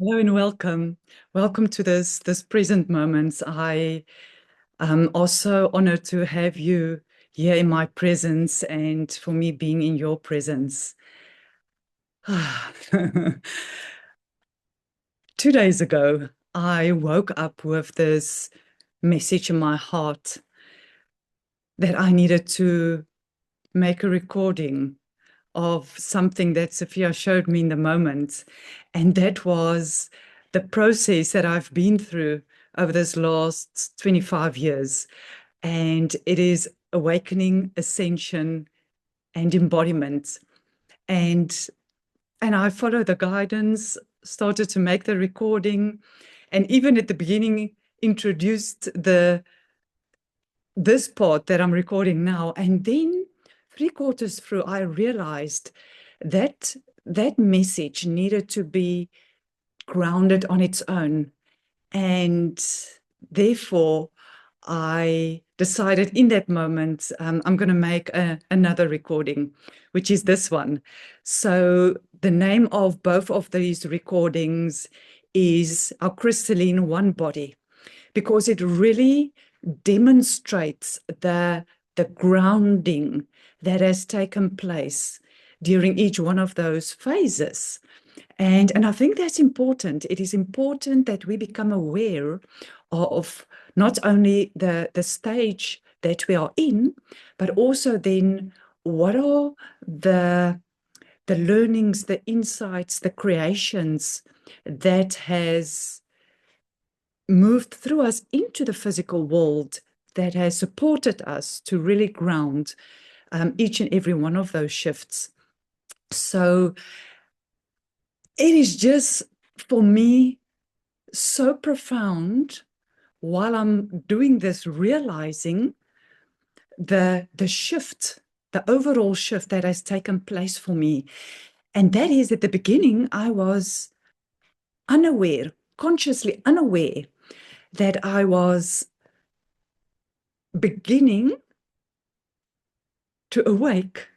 Hello and welcome. Welcome to this present moment. I am also honored to have you here in my presence and for me being in your presence. 2 days ago, I woke up with this message in my heart that I needed to make a recording of something that Sophia showed me in the moment. And that was the process that I've been through over this last 25 years. And it is awakening, ascension, and embodiment. And and I followed the guidance, started to make the recording, and even at the beginning introduced this part that I'm recording now. And then 3/4 through, I realized that that message needed to be grounded on its own. And therefore, I decided in that moment, I'm going to make another recording, which is this one. So the name of both of these recordings is Our Crystalline One Body, because it really demonstrates the grounding that has taken place during each one of those phases. And I think that's important. It is important that we become aware of not only the stage that we are in, but also then what are the learnings, the insights, the creations that has moved through us into the physical world, that has supported us to really ground each and every one of those shifts. So it is just, for me, so profound while I'm doing this, realizing the shift, the overall shift that has taken place for me. And that is, at the beginning, I was unaware, consciously unaware, that I was beginning to awake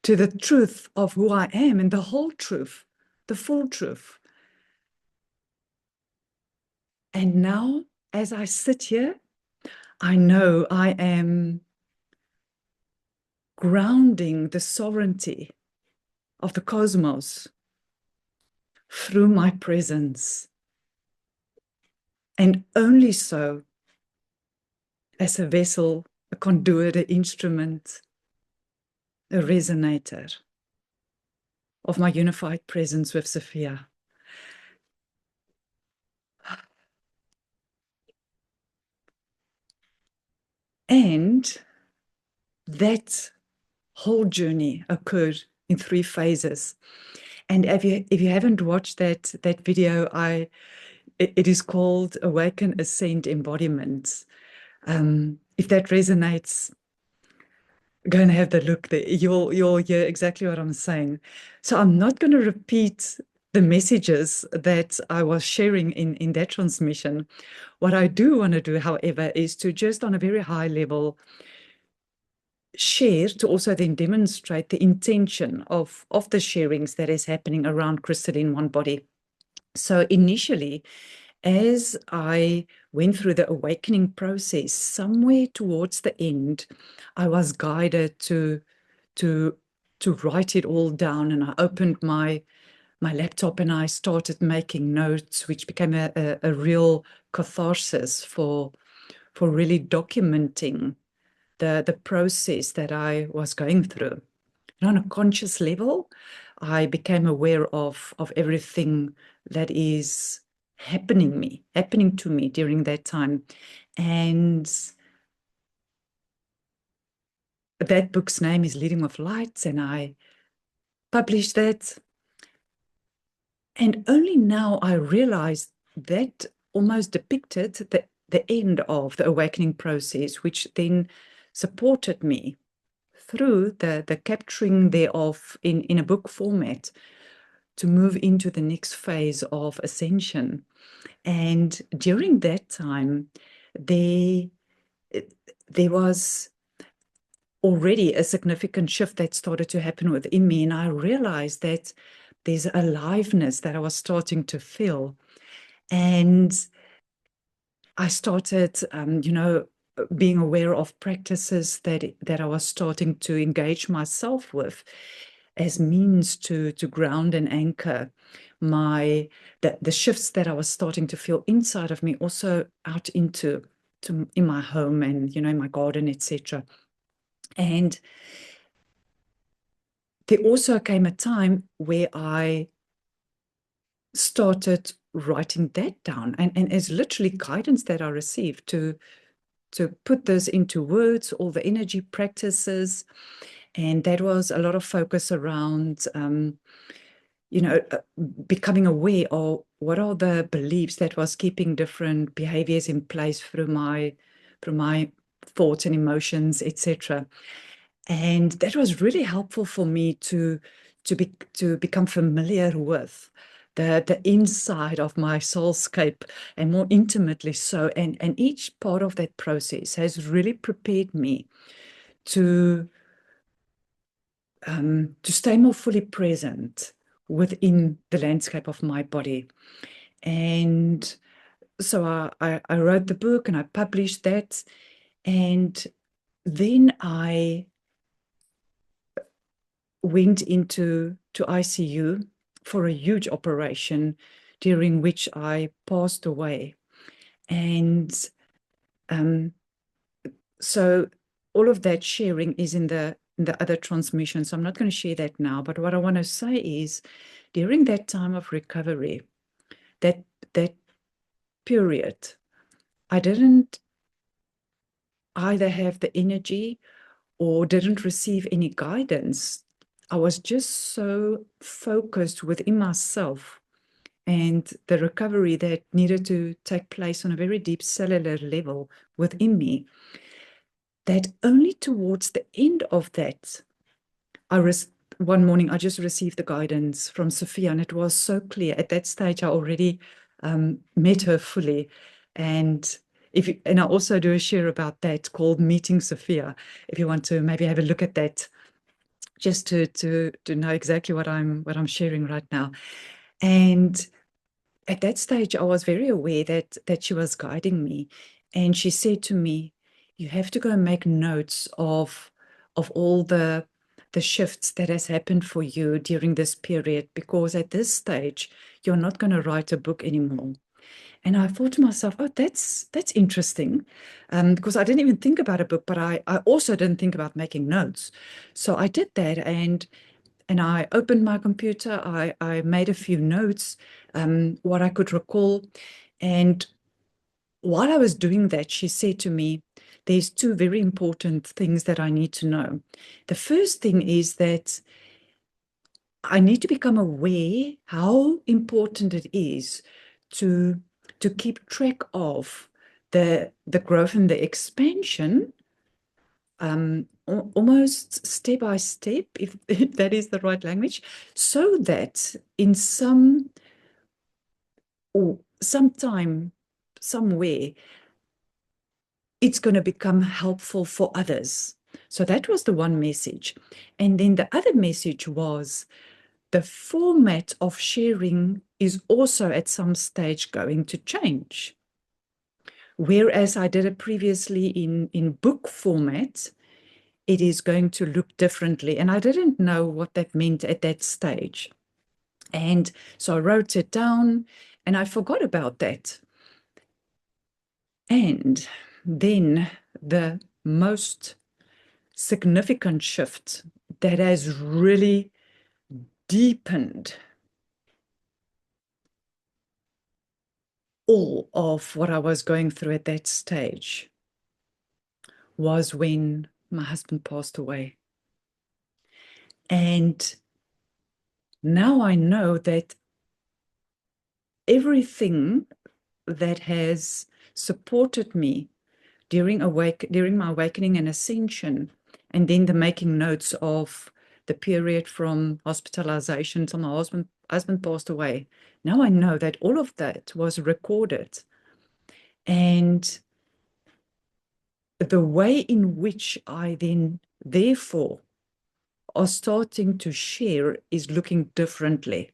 to the truth of who I am and the whole truth, the full truth. And now, as I sit here, I know I am grounding the sovereignty of the cosmos through my presence. And only so, as a vessel, a conduit, an instrument, a resonator of my unified presence with Sophia. And that whole journey occurred in 3 phases. And if you haven't watched that video, it is called Awaken, Ascend, Embodiment. If that resonates, go and have the look there. You'll hear exactly what I'm saying. So I'm not going to repeat the messages that I was sharing in that transmission. What I do want to do, however, is to just on a very high level share, to also then demonstrate the intention of the sharings that is happening around Crystalline One Body. So initially, as I went through the awakening process, somewhere towards the end, I was guided to write it all down, and I opened my laptop and I started making notes, which became a real catharsis for really documenting the process that I was going through. And on a conscious level, I became aware of everything that is happening to me during that time. And that book's name is Leading with Lights, and I published that. And only now I realized that almost depicted the end of the awakening process, which then supported me through the capturing thereof in a book format to move into the next phase of ascension. And during that time, there was already a significant shift that started to happen within me. And I realized that there's aliveness that I was starting to feel. And I started, being aware of practices that I was starting to engage myself with as means to ground and anchor the shifts that I was starting to feel inside of me, also out in my home and in my garden, etc. And there also came a time where I started writing that down, and as literally guidance that I received to put this into words, all the energy practices. And that was a lot of focus around, becoming aware of what are the beliefs that was keeping different behaviors in place through my thoughts and emotions, etc. And that was really helpful for me to become familiar with the inside of my soulscape, and more intimately so. And each part of that process has really prepared me to stay more fully present within the landscape of my body. And so I wrote the book and I published that. And then I went into ICU for a huge operation, during which I passed away. And so all of that sharing is in the other transmission. So I'm not going to share that now. But what I want to say is, during that time of recovery, that that period, I didn't either have the energy or didn't receive any guidance. I was just so focused within myself and the recovery that needed to take place on a very deep cellular level within me, that only towards the end of that, one morning I just received the guidance from Sophia, and it was so clear. At that stage, I already met her fully. And and I also do a share about that called Meeting Sophia, if you want to maybe have a look at that, just to know exactly what I'm sharing right now. And at that stage, I was very aware that she was guiding me, and she said to me, "You have to go and make notes of all the shifts that has happened for you during this period, because at this stage, you're not going to write a book anymore." And I thought to myself, "Oh, that's interesting," because I didn't even think about a book, but I also didn't think about making notes. So I did that, and I opened my computer. I made a few notes, what I could recall. And while I was doing that, she said to me, "There's two very important things that I need to know. The first thing is that I need to become aware how important it is to keep track of the growth and the expansion, almost step by step, if that is the right language, so that in sometime, somewhere, it's going to become helpful for others." So that was the one message. And then the other message was, the format of sharing is also at some stage going to change. Whereas I did it previously in book format, it is going to look differently. And I didn't know what that meant at that stage. And so I wrote it down and I forgot about that. And then the most significant shift that has really deepened all of what I was going through at that stage was when my husband passed away. And now I know that everything that has supported me during my awakening and ascension, and then the making notes of the period from hospitalization till my husband passed away. Now I know that all of that was recorded. And the way in which I then, therefore, are starting to share is looking differently.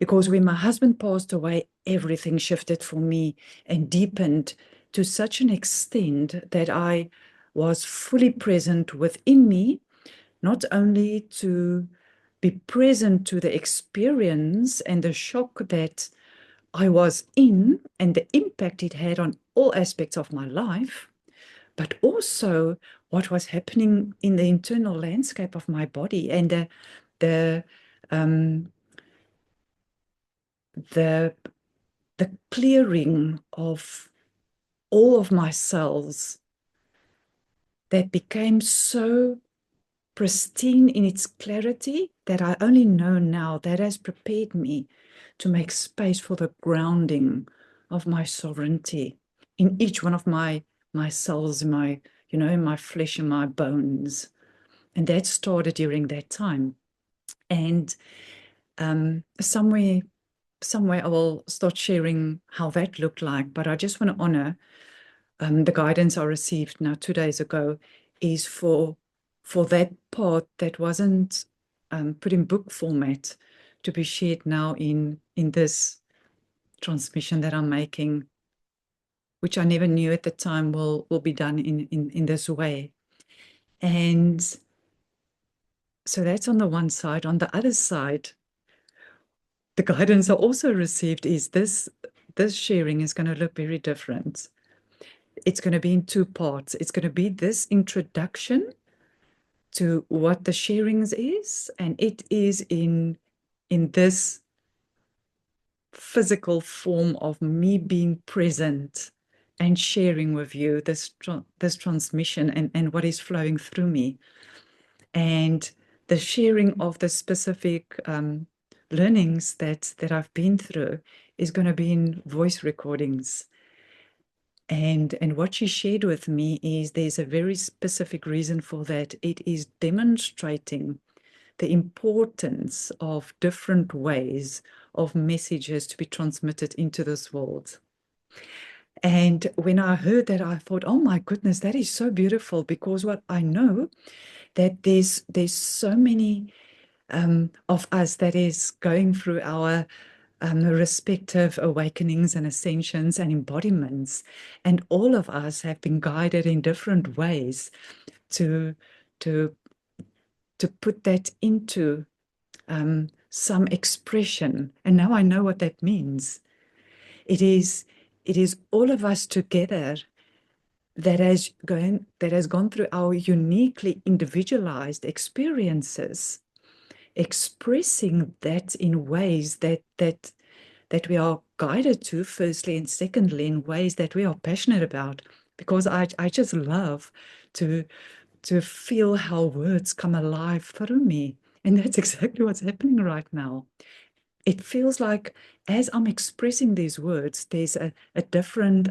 Because when my husband passed away, everything shifted for me and deepened to such an extent that I was fully present within me, not only to be present to the experience and the shock that I was in and the impact it had on all aspects of my life, but also what was happening in the internal landscape of my body and the um, the the clearing of all of my cells that became so pristine in its clarity that I only know now that has prepared me to make space for the grounding of my sovereignty in each one of my cells, in my flesh and my bones. And that started during that time. And somewhere I will start sharing how that looked like. But I just want to honor the guidance I received now 2 days ago is for that part that wasn't put in book format to be shared now in this transmission that I'm making, which I never knew at the time will be done in this way. And so that's on the one side. On the other side, the guidance I also received is this sharing is going to look very different. It's going to be in two parts. It's going to be this introduction to what the sharings is, and it is in this physical form of me being present and sharing with you this transmission and what is flowing through me. And the sharing of the specific learnings that I've been through is going to be in voice recordings. And what she shared with me is there's a very specific reason for that. It is demonstrating the importance of different ways of messages to be transmitted into this world. And when I heard that, I thought, oh my goodness, that is so beautiful, because what I know that there's so many of us that is going through our respective awakenings and ascensions and embodiments, and all of us have been guided in different ways to put that into some expression. And now I know what that means. It is all of us together that has gone through our uniquely individualized experiences, expressing that in ways that we are guided to, firstly, and secondly, in ways that we are passionate about. Because I just love to feel how words come alive through me. And that's exactly what's happening right now. It feels like as I'm expressing these words, there's a different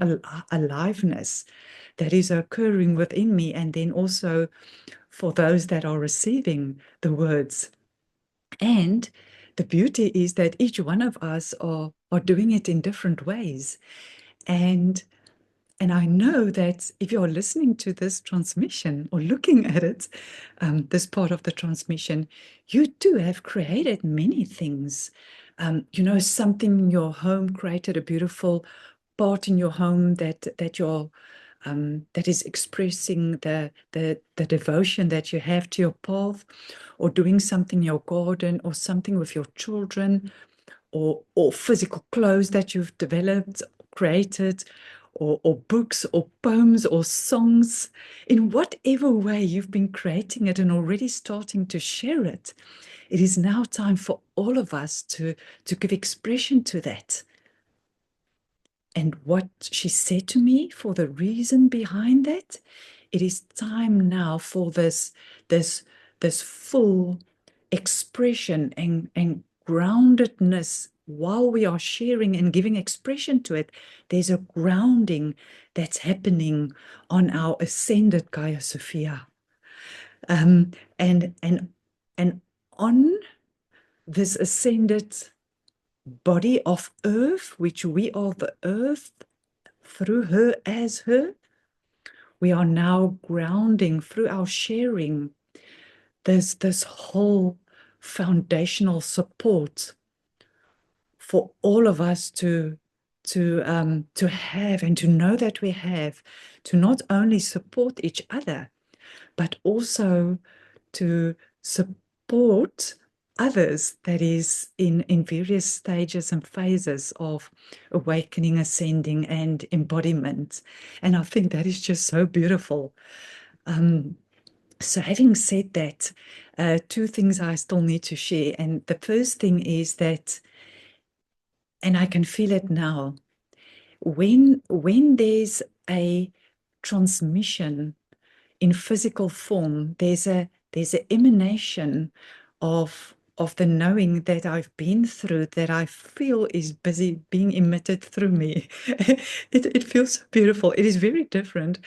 aliveness that is occurring within me, and then also for those that are receiving the words. And the beauty is that each one of us are doing it in different ways. And I know that if you're listening to this transmission or looking at it, this part of the transmission, you too have created many things. Something in your home created a beautiful part in your home that is expressing the devotion that you have to your path, or doing something in your garden, or something with your children, or physical clothes that you've developed, created, or books, or poems, or songs. In whatever way you've been creating it and already starting to share it, it is now time for all of us to give expression to that. And what she said to me, for the reason behind that, it is time now for this full expression and groundedness. While we are sharing and giving expression to it, there's a grounding that's happening on our ascended Gaia Sophia. And on this ascended body of earth, which we are the earth through her as her, we are now grounding through our sharing. There's this whole foundational support for all of us to have and to know that we have, to not only support each other, but also to support others that is in various stages and phases of awakening, ascending, and embodiment. And I think that is just so beautiful. So having said that, two things I still need to share. And the first thing is that, and I can feel it now, when there's a transmission in physical form, there's an emanation of the knowing that I've been through, that I feel is busy being emitted through me. It feels so beautiful. It is very different.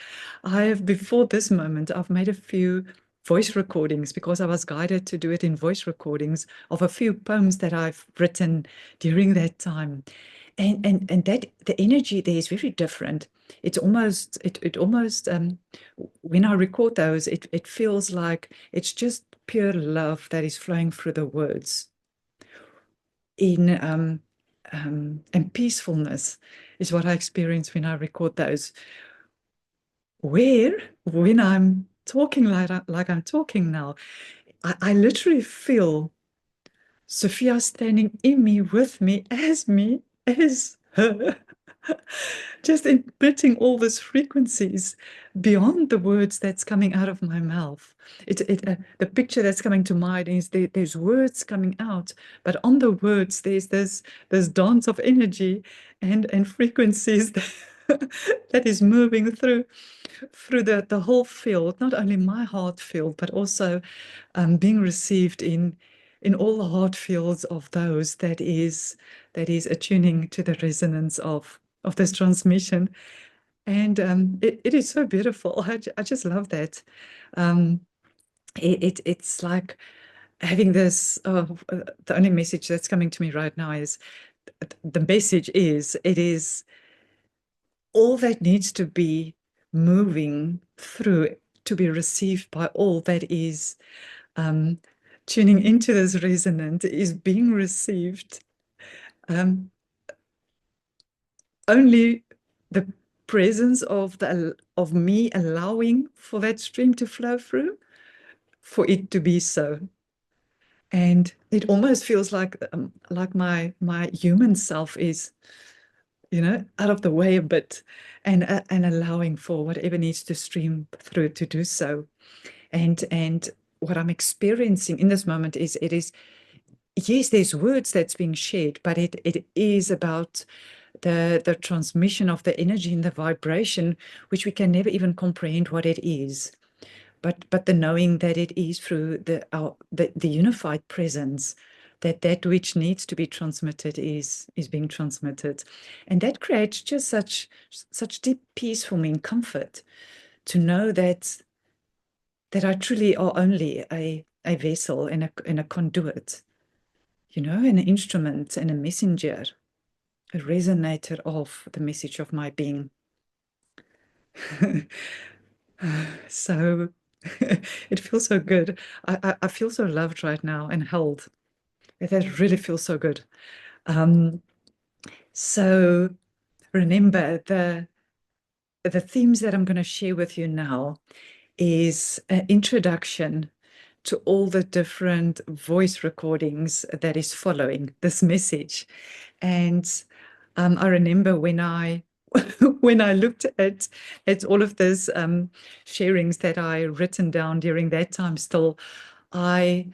Before this moment, I've made a few voice recordings because I was guided to do it in voice recordings of a few poems that I've written during that time. And that the energy there is very different. It's almost when I record those, it feels like it's just pure love that is flowing through the words. And peacefulness is what I experience when I record those. Where when I'm talking like I'm talking now, I literally feel Sophia standing in me, with me, as her, just emitting all these frequencies beyond the words that's coming out of my mouth. The picture that's coming to mind is there's words coming out, but on the words there's this dance of energy and frequencies that is moving through the whole field, not only my heart field, but also being received in all the heart fields of those that is attuning to the resonance of this transmission. And it is so beautiful. I just love that. It's like having this. The only message that's coming to me right now is the message is it is all that needs to be moving through to be received by all that is tuning into this resonance is being received. Only the presence of me allowing for that stream to flow through, for it to be so. And it almost feels like my human self is, out of the way a bit, and allowing for whatever needs to stream through to do so. And what I'm experiencing in this moment is yes, there's words that's being shared, but it is about the transmission of the energy and the vibration, which we can never even comprehend what it is. But the knowing that it is through the unified presence, that which needs to be transmitted is being transmitted. And that creates just such deep peace for me and comfort to know that I truly are only a vessel and a conduit, an instrument and a messenger, a resonator of the message of my being. So it feels so good. I feel so loved right now and held. That really feels so good. So remember, the themes that I'm going to share with you now is an introduction to all the different voice recordings that is following this message. And I remember when I when I looked at all of those sharings that I written down during that time, still, I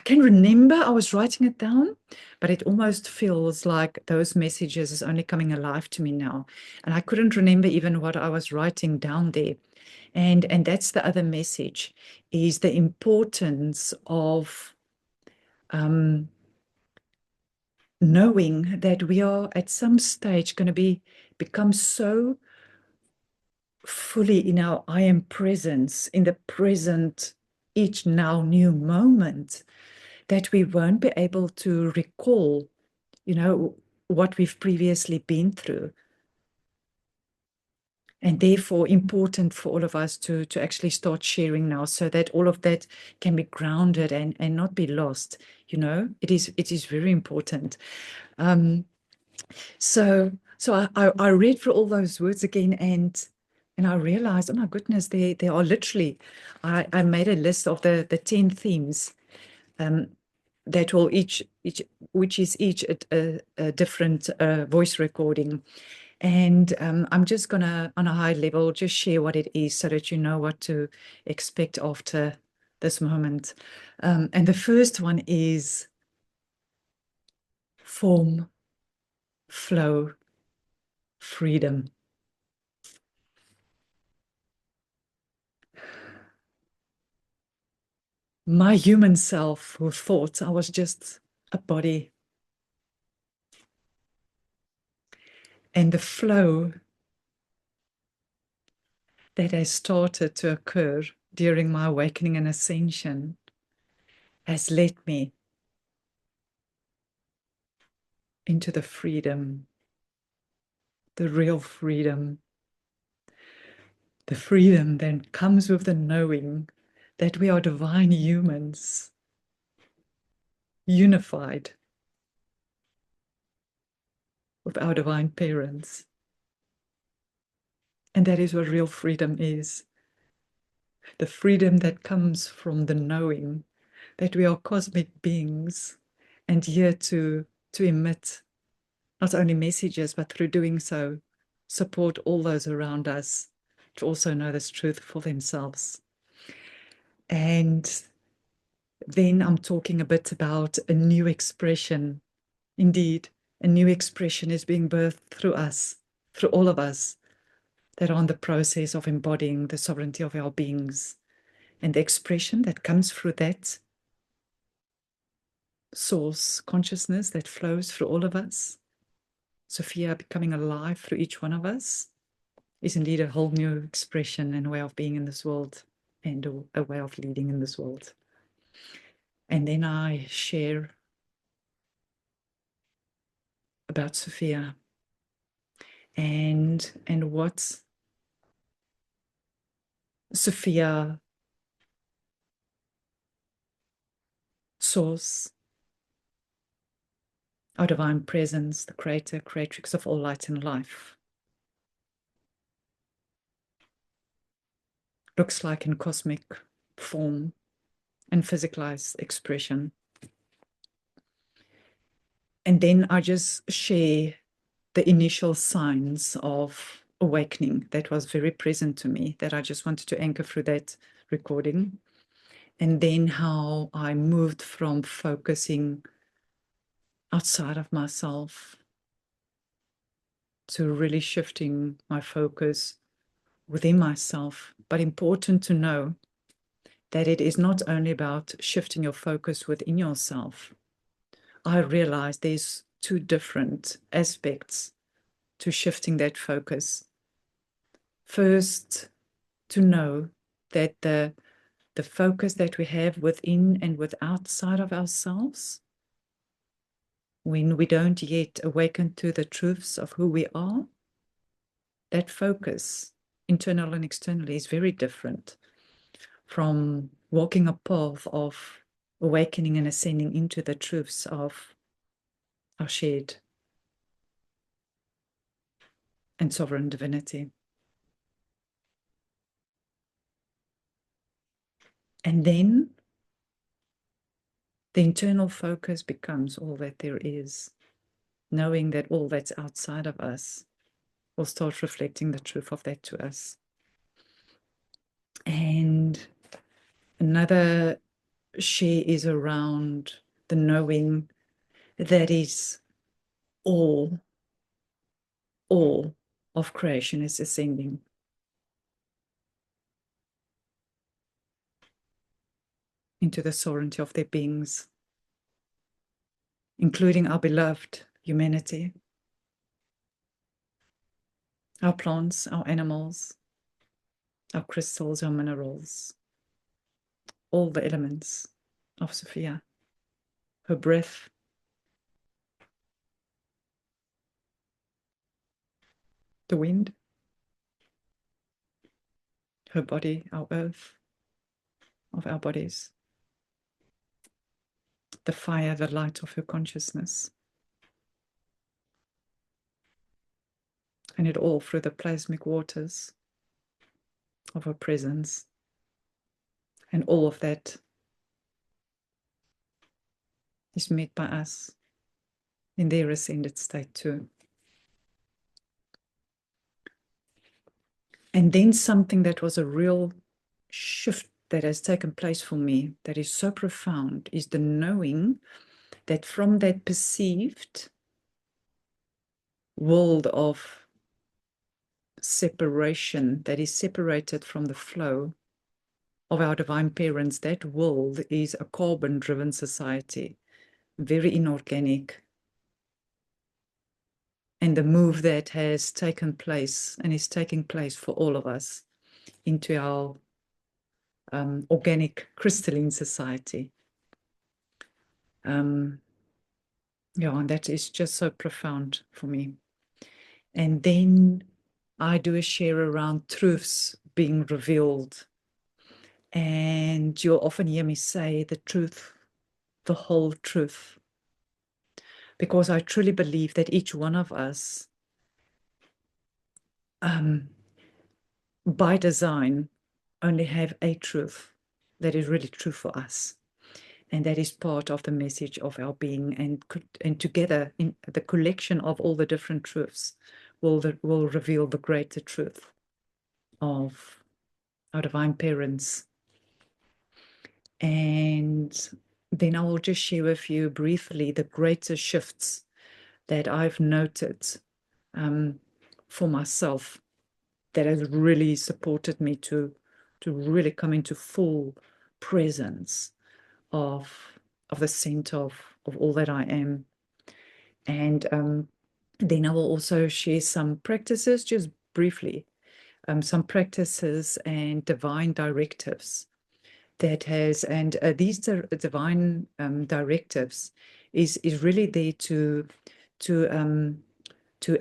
can remember I was writing it down, but it almost feels like those messages is only coming alive to me now. And I couldn't remember even what I was writing down there. And that's the other message, is the importance of knowing that we are at some stage going to become so fully in our I am presence, in the present, each now new moment, that we won't be able to recall, what we've previously been through. and therefore important for all of us to actually start sharing now, so that all of that can be grounded and not be lost. You know, it is very important. So I read through all those words again, and I realized, oh my goodness, there are literally, I made a list of the 10 themes that will each which is each a different voice recording. And I'm just gonna, on a high level, just share what it is so that you know what to expect after this moment. And the first one is form, flow, freedom. My human self who thought I was just a body, and the flow that has started to occur during my awakening and ascension has led me into the freedom, the real freedom, the freedom that comes with the knowing that we are divine humans, unified with our divine parents. And that is what real freedom is. The freedom that comes from the knowing that we are cosmic beings and here to emit not only messages, but through doing so, support all those around us to also know this truth for themselves. And then I'm talking a bit about a new expression. Indeed, a new expression is being birthed through us, through all of us that are in the process of embodying the sovereignty of our beings. And the expression that comes through that source consciousness that flows through all of us, Sophia becoming alive through each one of us, is indeed a whole new expression and way of being in this world, and a way of leading in this world. And then I share about Sophia and what Sophia, source, our divine presence, the creator, creatrix of all light and life, looks like in cosmic form and physicalized expression. And then I just share the initial signs of awakening that was very present to me, that I just wanted to anchor through that recording. And then how I moved from focusing outside of myself to really shifting my focus within myself. But important to know that it is not only about shifting your focus within yourself. I realized there's two different aspects to shifting that focus. First, to know that the focus that we have within and with outside of ourselves, when we don't yet awaken to the truths of who we are, that focus, internal and externally, is very different from walking a path of awakening and ascending into the truths of our shared and sovereign divinity. And then the internal focus becomes all that there is, knowing that all that's outside of us will start reflecting the truth of that to us. And another share is around the knowing that is all of creation is ascending into the sovereignty of their beings, including our beloved humanity, our plants, our animals, our crystals, our minerals, all the elements of Sophia, her breath, the wind, her body, our earth, of our bodies, the fire, the light of her consciousness, and it all through the plasmic waters of her presence. And all of that is met by us in their ascended state too. And then something that was a real shift that has taken place for me that is so profound is the knowing that from that perceived world of separation that is separated from the flow of our divine parents, that world is a carbon-driven society, very inorganic. And the move that has taken place and is taking place for all of us into our organic crystalline society. Yeah, and that is just so profound for me. And then I do a share around truths being revealed. And you'll often hear me say the truth, the whole truth, because I truly believe that each one of us, by design, only have a truth that is really true for us. And that is part of the message of our being. And together, in the collection of all the different truths, will reveal the greater truth of our divine parents. And then I will just share with you briefly the greater shifts that I've noted for myself that has really supported me to really come into full presence of the center of all that I am. And then I will also share some practices, just briefly, some practices and divine directives that has, and these divine directives is really there to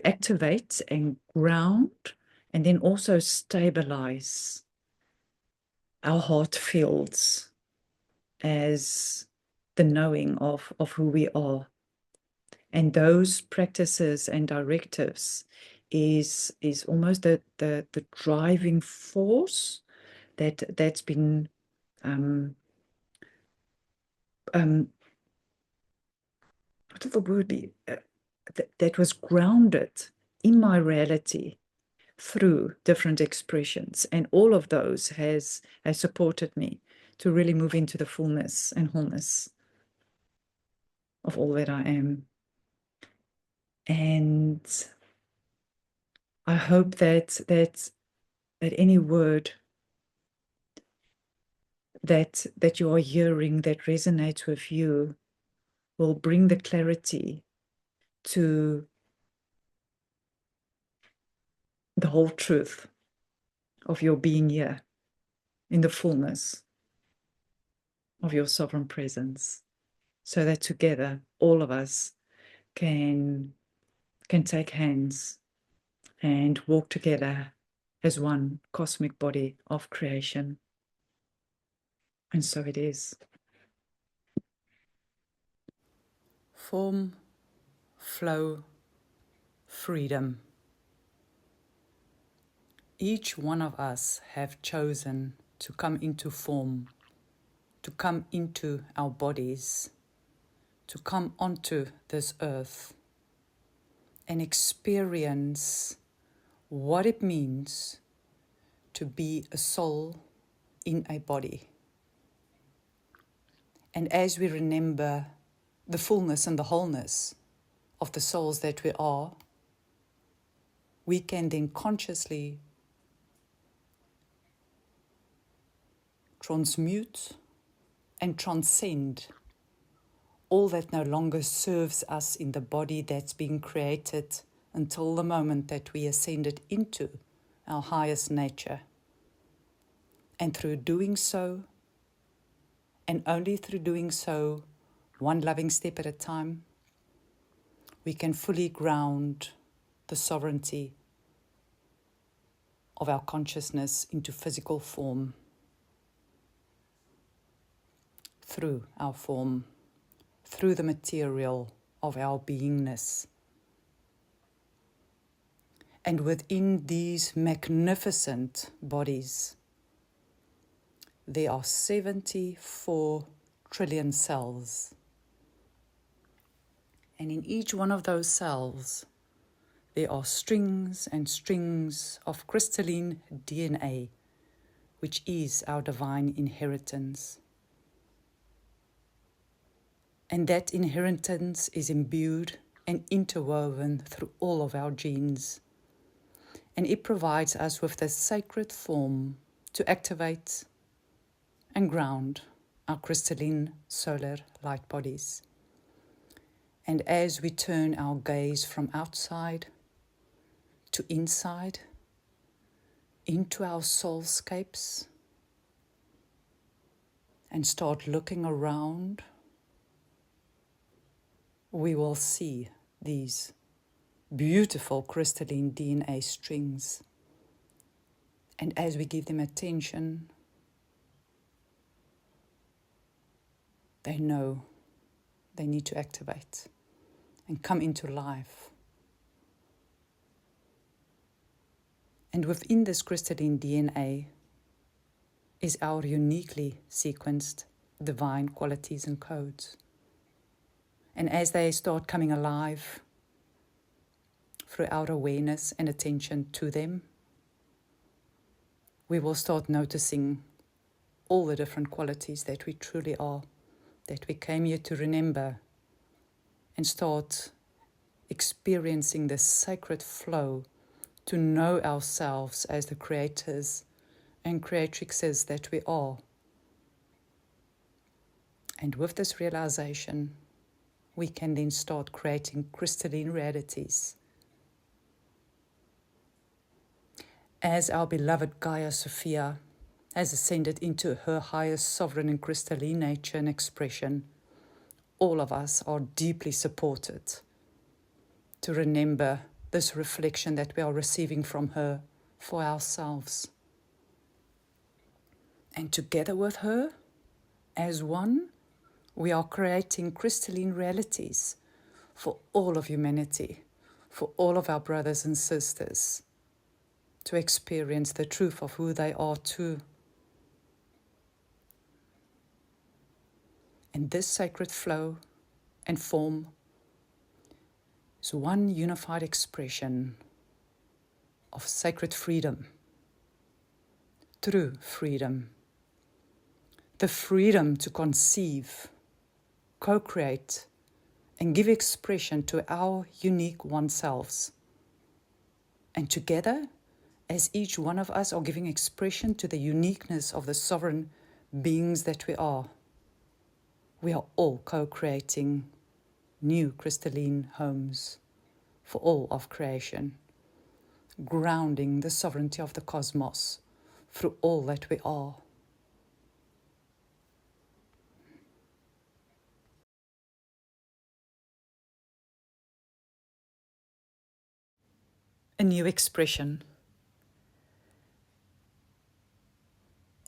activate and ground, and then also stabilize our heart fields as the knowing of who we are. And those practices and directives is almost the driving force that's been what would the word be? That was grounded in my reality through different expressions, and all of those has supported me to really move into the fullness and wholeness of all that I am. And I hope that any word that you are hearing that resonates with you will bring the clarity to the whole truth of your being here in the fullness of your sovereign presence, so that together all of us can take hands and walk together as one cosmic body of creation. And so it is. Form, flow, freedom. Each one of us have chosen to come into form, to come into our bodies, to come onto this earth and experience what it means to be a soul in a body. And as we remember the fullness and the wholeness of the souls that we are, we can then consciously transmute and transcend all that no longer serves us in the body that's being created until the moment that we ascended into our highest nature. And through doing so, and only through doing so, one loving step at a time, we can fully ground the sovereignty of our consciousness into physical form, through our form, through the material of our beingness. And within these magnificent bodies, there are 74 trillion cells. And in each one of those cells, there are strings and strings of crystalline DNA, which is our divine inheritance. And that inheritance is imbued and interwoven through all of our genes. And it provides us with the sacred form to activate and ground our crystalline solar light bodies. And as we turn our gaze from outside to inside, into our soulscapes, and start looking around, we will see these beautiful crystalline DNA strings. And as we give them attention, they know they need to activate and come into life. And within this crystalline DNA is our uniquely sequenced divine qualities and codes. And as they start coming alive through our awareness and attention to them, we will start noticing all the different qualities that we truly are, that we came here to remember, and start experiencing the sacred flow to know ourselves as the creators and creatrixes that we are. And with this realization, we can then start creating crystalline realities. As our beloved Gaia Sophia has ascended into her highest sovereign and crystalline nature and expression, all of us are deeply supported to remember this reflection that we are receiving from her for ourselves. And together with her, as one, we are creating crystalline realities for all of humanity, for all of our brothers and sisters, to experience the truth of who they are too. And this sacred flow and form is one unified expression of sacred freedom, true freedom, the freedom to conceive, co-create, and give expression to our unique oneselves. And together, as each one of us are giving expression to the uniqueness of the sovereign beings that we are all co-creating new crystalline homes for all of creation, grounding the sovereignty of the cosmos through all that we are. A new expression.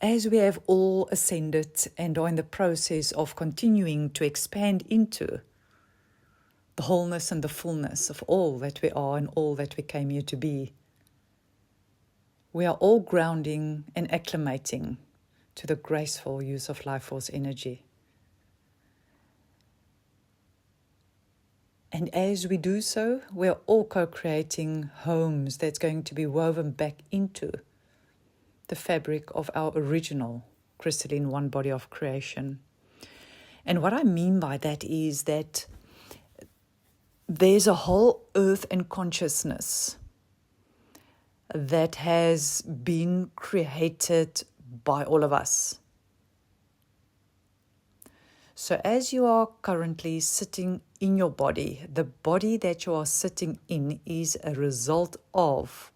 As we have all ascended and are in the process of continuing to expand into the wholeness and the fullness of all that we are and all that we came here to be, we are all grounding and acclimating to the graceful use of life force energy. And as we do so, we are all co-creating homes that's going to be woven back into the fabric of our original crystalline one body of creation. And what I mean by that is that there's a whole earth and consciousness that has been created by all of us. So as you are currently sitting in your body, the body that you are sitting in is a result of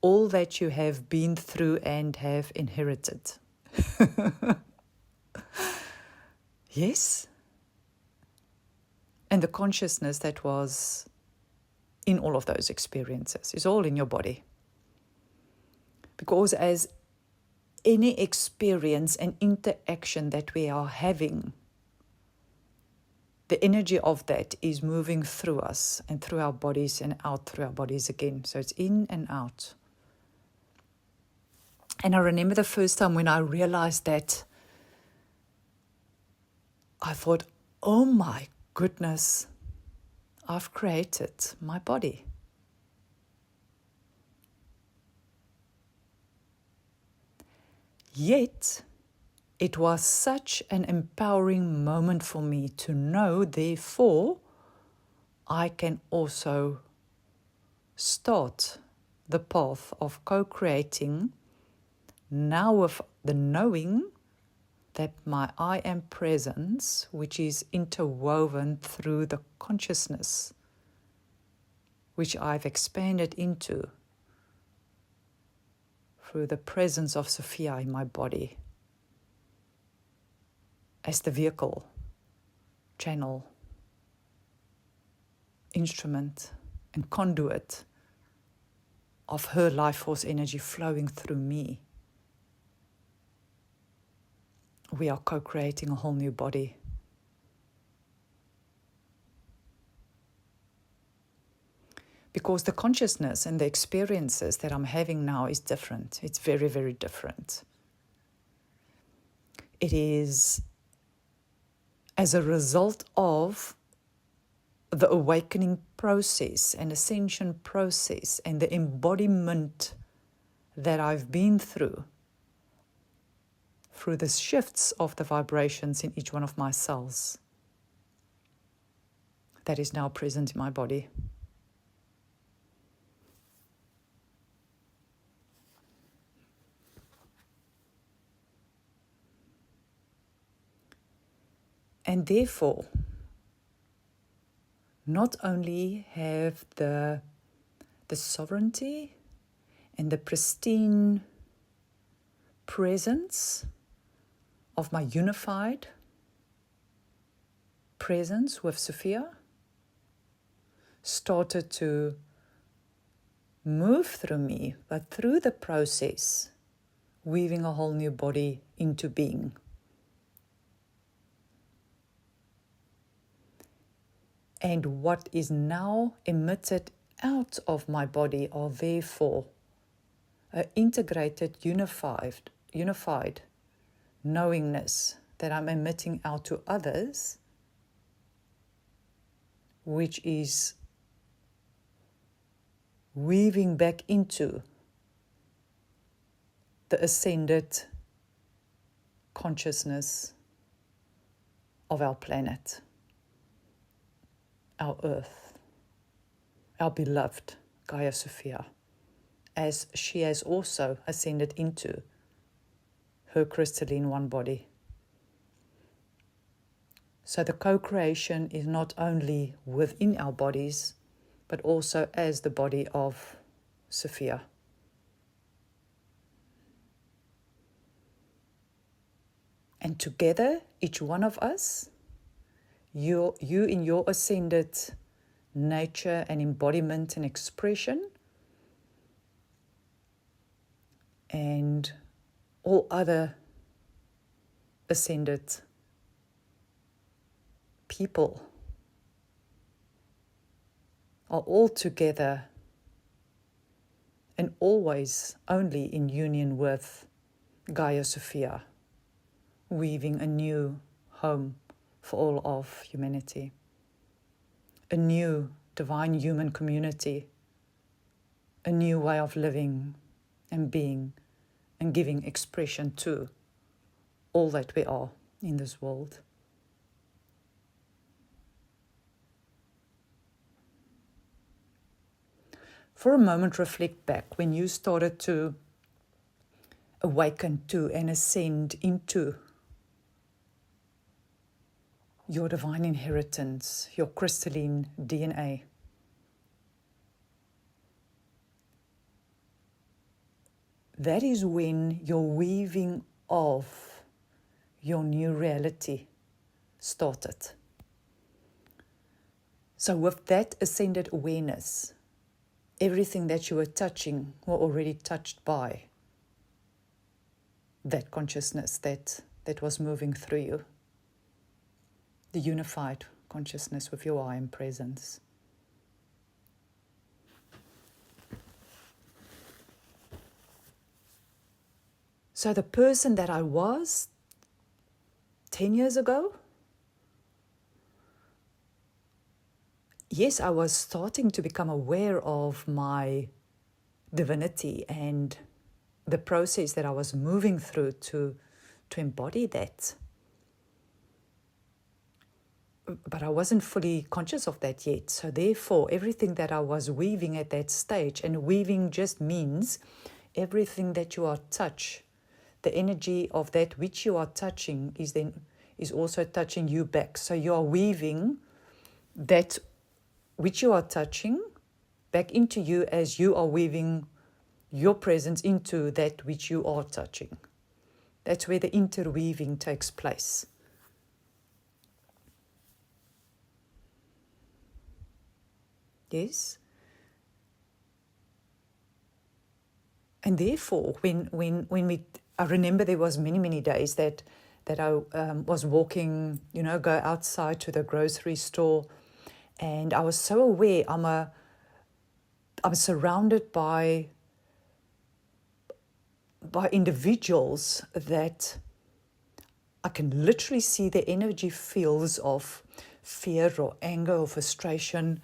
all that you have been through and have inherited. Yes? And the consciousness that was in all of those experiences is all in your body. Because as any experience and interaction that we are having, the energy of that is moving through us and through our bodies and out through our bodies again. So it's in and out. And I remember the first time when I realized that, I thought, oh my goodness, I've created my body. Yet, it was such an empowering moment for me to know, therefore, I can also start the path of co-creating now with the knowing that my I am presence, which is interwoven through the consciousness, which I've expanded into through the presence of Sophia in my body as the vehicle, channel, instrument, and conduit of her life force energy flowing through me. We are co-creating a whole new body. Because the consciousness and the experiences that I'm having now is different. It's very, very different. It is as a result of the awakening process and ascension process and the embodiment that I've been through the shifts of the vibrations in each one of my cells that is now present in my body. And therefore, not only have the sovereignty and the pristine presence of my unified presence with Sophia started to move through me, but through the process, weaving a whole new body into being. And what is now emitted out of my body are therefore an integrated, unified knowingness that I'm emitting out to others, which is weaving back into the ascended consciousness of our planet, our earth, our beloved Gaia Sophia, as she has also ascended into her crystalline one body. So the co-creation is not only within our bodies, but also as the body of Sophia. And together, each one of us, you in your ascended nature and embodiment and expression, and all other ascended people are all together and always only in union with Gaia Sophia, weaving a new home for all of humanity, a new divine human community, a new way of living and being and giving expression to all that we are in this world. For a moment, reflect back when you started to awaken to and ascend into your divine inheritance, your crystalline DNA. That is when your weaving of your new reality started. So with that ascended awareness, everything that you were touching were already touched by that consciousness that was moving through you. The unified consciousness with your I am presence. So the person that I was 10 years ago, yes, I was starting to become aware of my divinity and the process that I was moving through to embody that. But I wasn't fully conscious of that yet. So therefore, everything that I was weaving at that stage, and weaving just means everything that you are touch, the energy of that which you are touching is also touching you back. So you are weaving that which you are touching back into you as you are weaving your presence into that which you are touching. That's where the interweaving takes place. Yes? And therefore, I remember there was many days that I was walking, go outside to the grocery store, and I was so aware I'm surrounded by individuals that I can literally see the energy fields of fear or anger or frustration,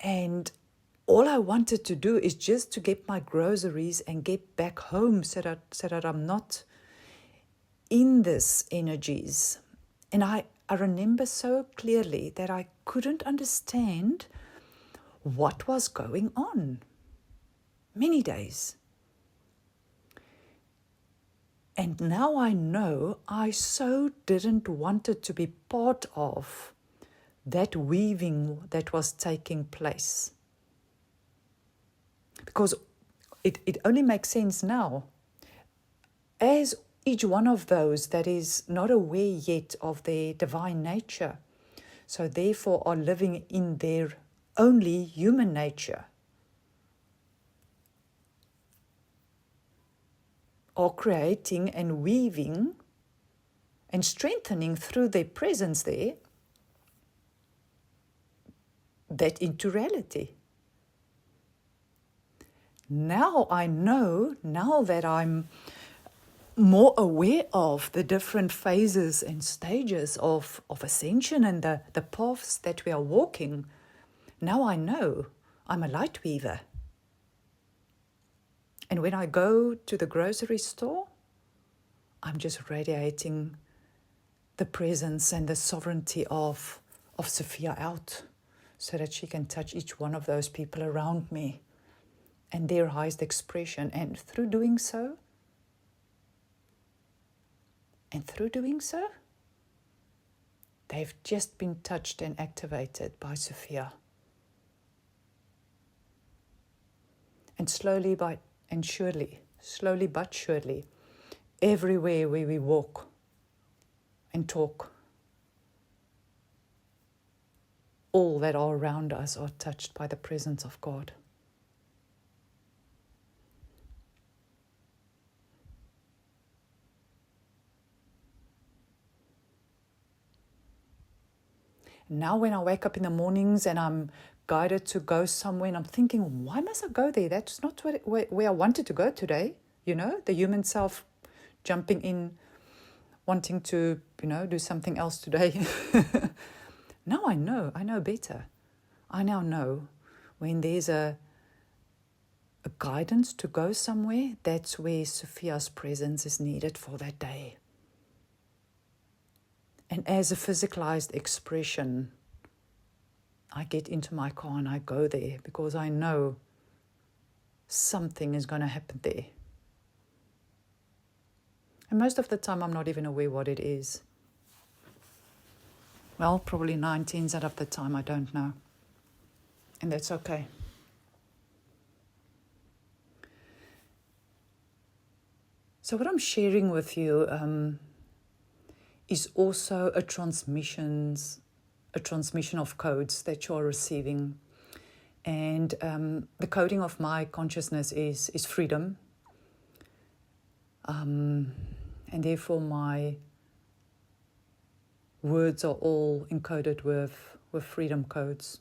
and all I wanted to do is just to get my groceries and get back home so that I'm not in this energies. And I remember so clearly that I couldn't understand what was going on. Many days. And now I know I so didn't want it to be part of that weaving that was taking place. Because it only makes sense now. As each one of those that is not aware yet of their divine nature, so therefore are living in their only human nature, are creating and weaving and strengthening through their presence there, that into reality. Now I know, now that I'm more aware of the different phases and stages of ascension and the paths that we are walking, now I know I'm a light weaver. And when I go to the grocery store, I'm just radiating the presence and the sovereignty of Sophia out so that she can touch each one of those people around me and their highest expression. And through doing so, they've just been touched and activated by Sophia. And slowly but surely, everywhere where we walk and talk, all that are around us are touched by the presence of God. Now when I wake up in the mornings and I'm guided to go somewhere and I'm thinking, why must I go there? That's not where I wanted to go today. The human self jumping in, wanting to, do something else today. Now I know better. I now know when there's a guidance to go somewhere, that's where Sophia's presence is needed for that day. And as a physicalized expression, I get into my car and I go there because I know something is going to happen there. And most of the time, I'm not even aware what it is. Well, probably 19% of the time, I don't know. And that's okay. So what I'm sharing with you is also a transmission of codes that you're receiving. And the coding of my consciousness is freedom. And therefore my words are all encoded with freedom codes.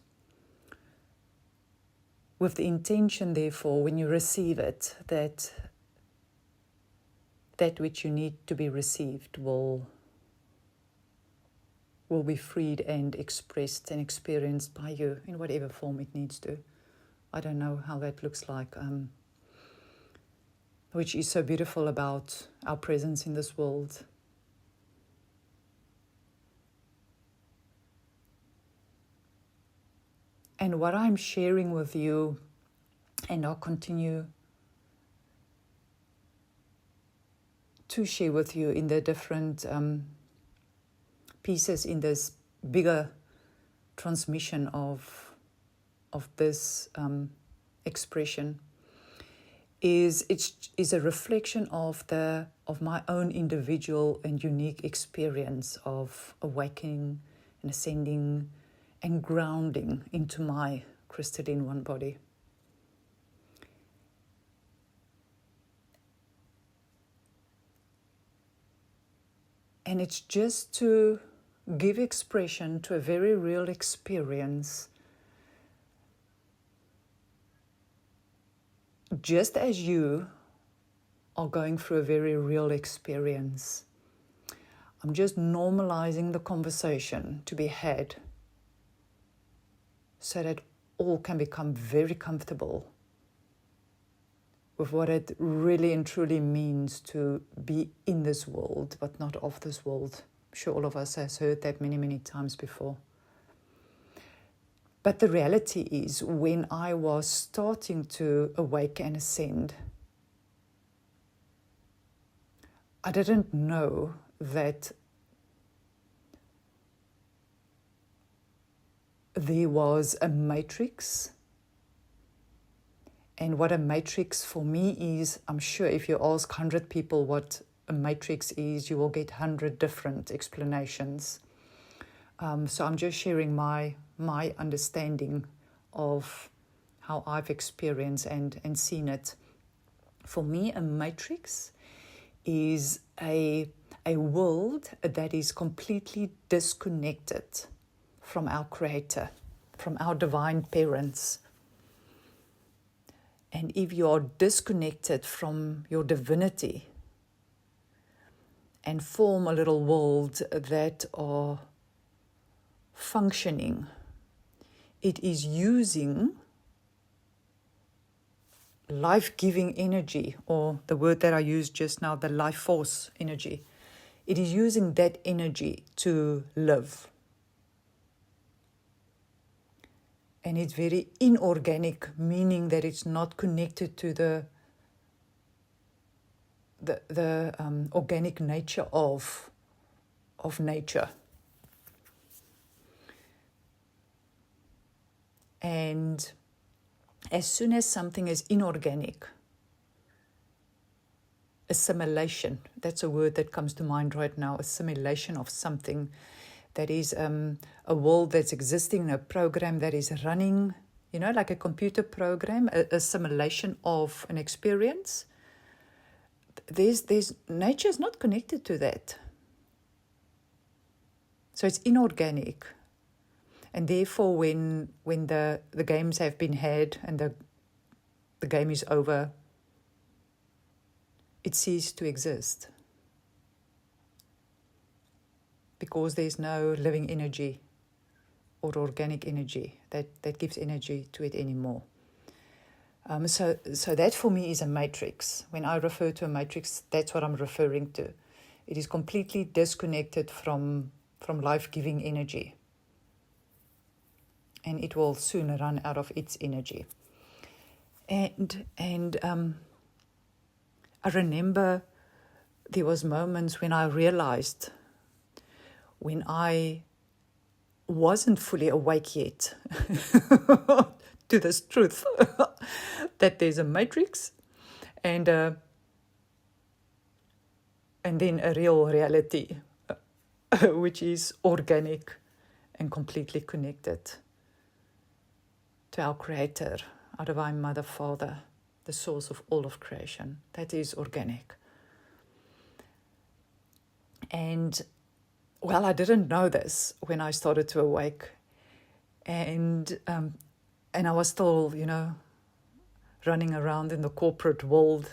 With the intention, therefore, when you receive it, that which you need to be received will be freed and expressed and experienced by you in whatever form it needs to. I don't know how that looks like, which is so beautiful about our presence in this world. And what I'm sharing with you, and I'll continue to share with you in the different pieces in this bigger transmission of this expression, is a reflection of my own individual and unique experience of awakening and ascending and grounding into my crystalline one body. And it's just to give expression to a very real experience, just as you are going through a very real experience. I'm just normalizing the conversation to be had so that all can become very comfortable with what it really and truly means to be in this world, but not of this world. I'm sure all of us has heard that many, many times before. But the reality is, when I was starting to awake and ascend, I didn't know that there was a matrix. And what a matrix for me is, I'm sure if you ask 100 people what a matrix is, you will get 100 different explanations. So I'm just sharing my understanding of how I've experienced and seen it. For me, a matrix is a world that is completely disconnected from our Creator, from our divine parents. And if you are disconnected from your divinity and form a little world that are functioning, it is using life-giving energy, or the word that I used just now, the life force energy. It is using that energy to live. And it's very inorganic, meaning that it's not connected to the organic nature of nature. And as soon as something is inorganic, assimilation, that's a word that comes to mind right now, assimilation of something that is a world that's existing, a program that is running, like a computer program, a simulation of an experience. Nature is not connected to that. So it's inorganic. And therefore, when the games have been had and the game is over, it ceases to exist. Because there's no living energy or organic energy that gives energy to it anymore. So that for me is a matrix. When I refer to a matrix, that's what I'm referring to. It is completely disconnected from life-giving energy. And it will soon run out of its energy. And I remember there was moments when I realized, when I wasn't fully awake yet to this truth, that there's a matrix and then a real reality, which is organic and completely connected to our Creator, our Divine Mother, Father, the source of all of creation. That is organic. And, well, I didn't know this when I started to awake. And I was still, running around in the corporate world,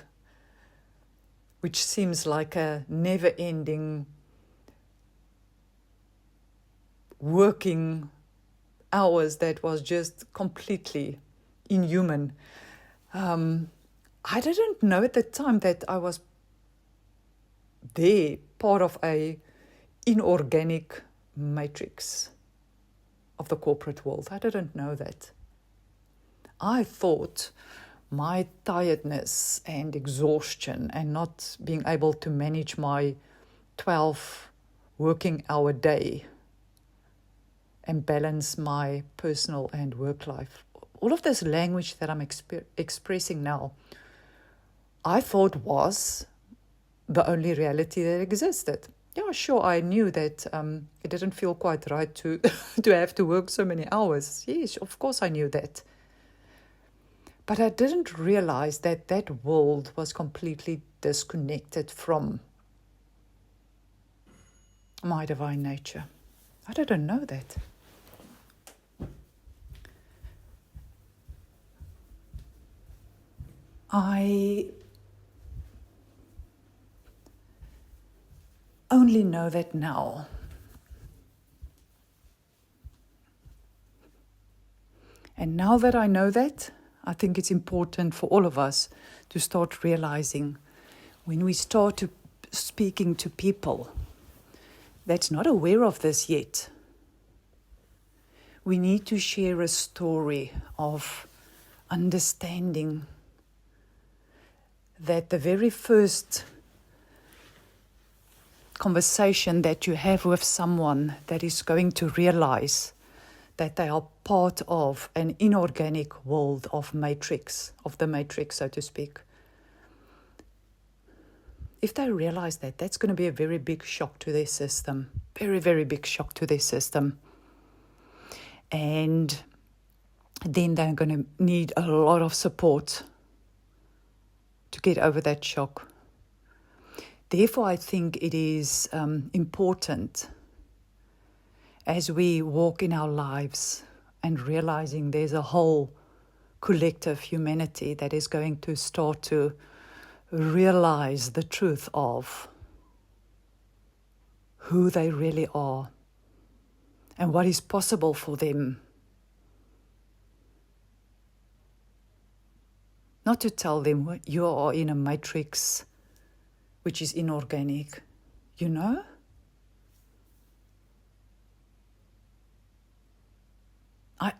which seems like a never-ending working hours that was just completely inhuman. I didn't know at the time that I was there, part of a inorganic matrix of the corporate world. I didn't know that. I thought my tiredness and exhaustion and not being able to manage my 12 working hour day and balance my personal and work life. All of this language that I'm expressing now, I thought was the only reality that existed. Yeah, sure, I knew that it didn't feel quite right to have to work so many hours. Yes, of course I knew that. But I didn't realize that that world was completely disconnected from my divine nature. I didn't know that. I only know that now. And now that I know that, I think it's important for all of us to start realizing when we start to speaking to people that's not aware of this yet, we need to share a story of understanding that the very first conversation that you have with someone that is going to realize that they are part of an inorganic world of the matrix, so to speak. If they realize that, that's going to be a very big shock to their system. Very, very big shock to their system. And then they're going to need a lot of support to get over that shock. Therefore, I think it is important as we walk in our lives and realizing there's a whole collective humanity that is going to start to realize the truth of who they really are and what is possible for them. Not to tell them you are in a matrix which is inorganic,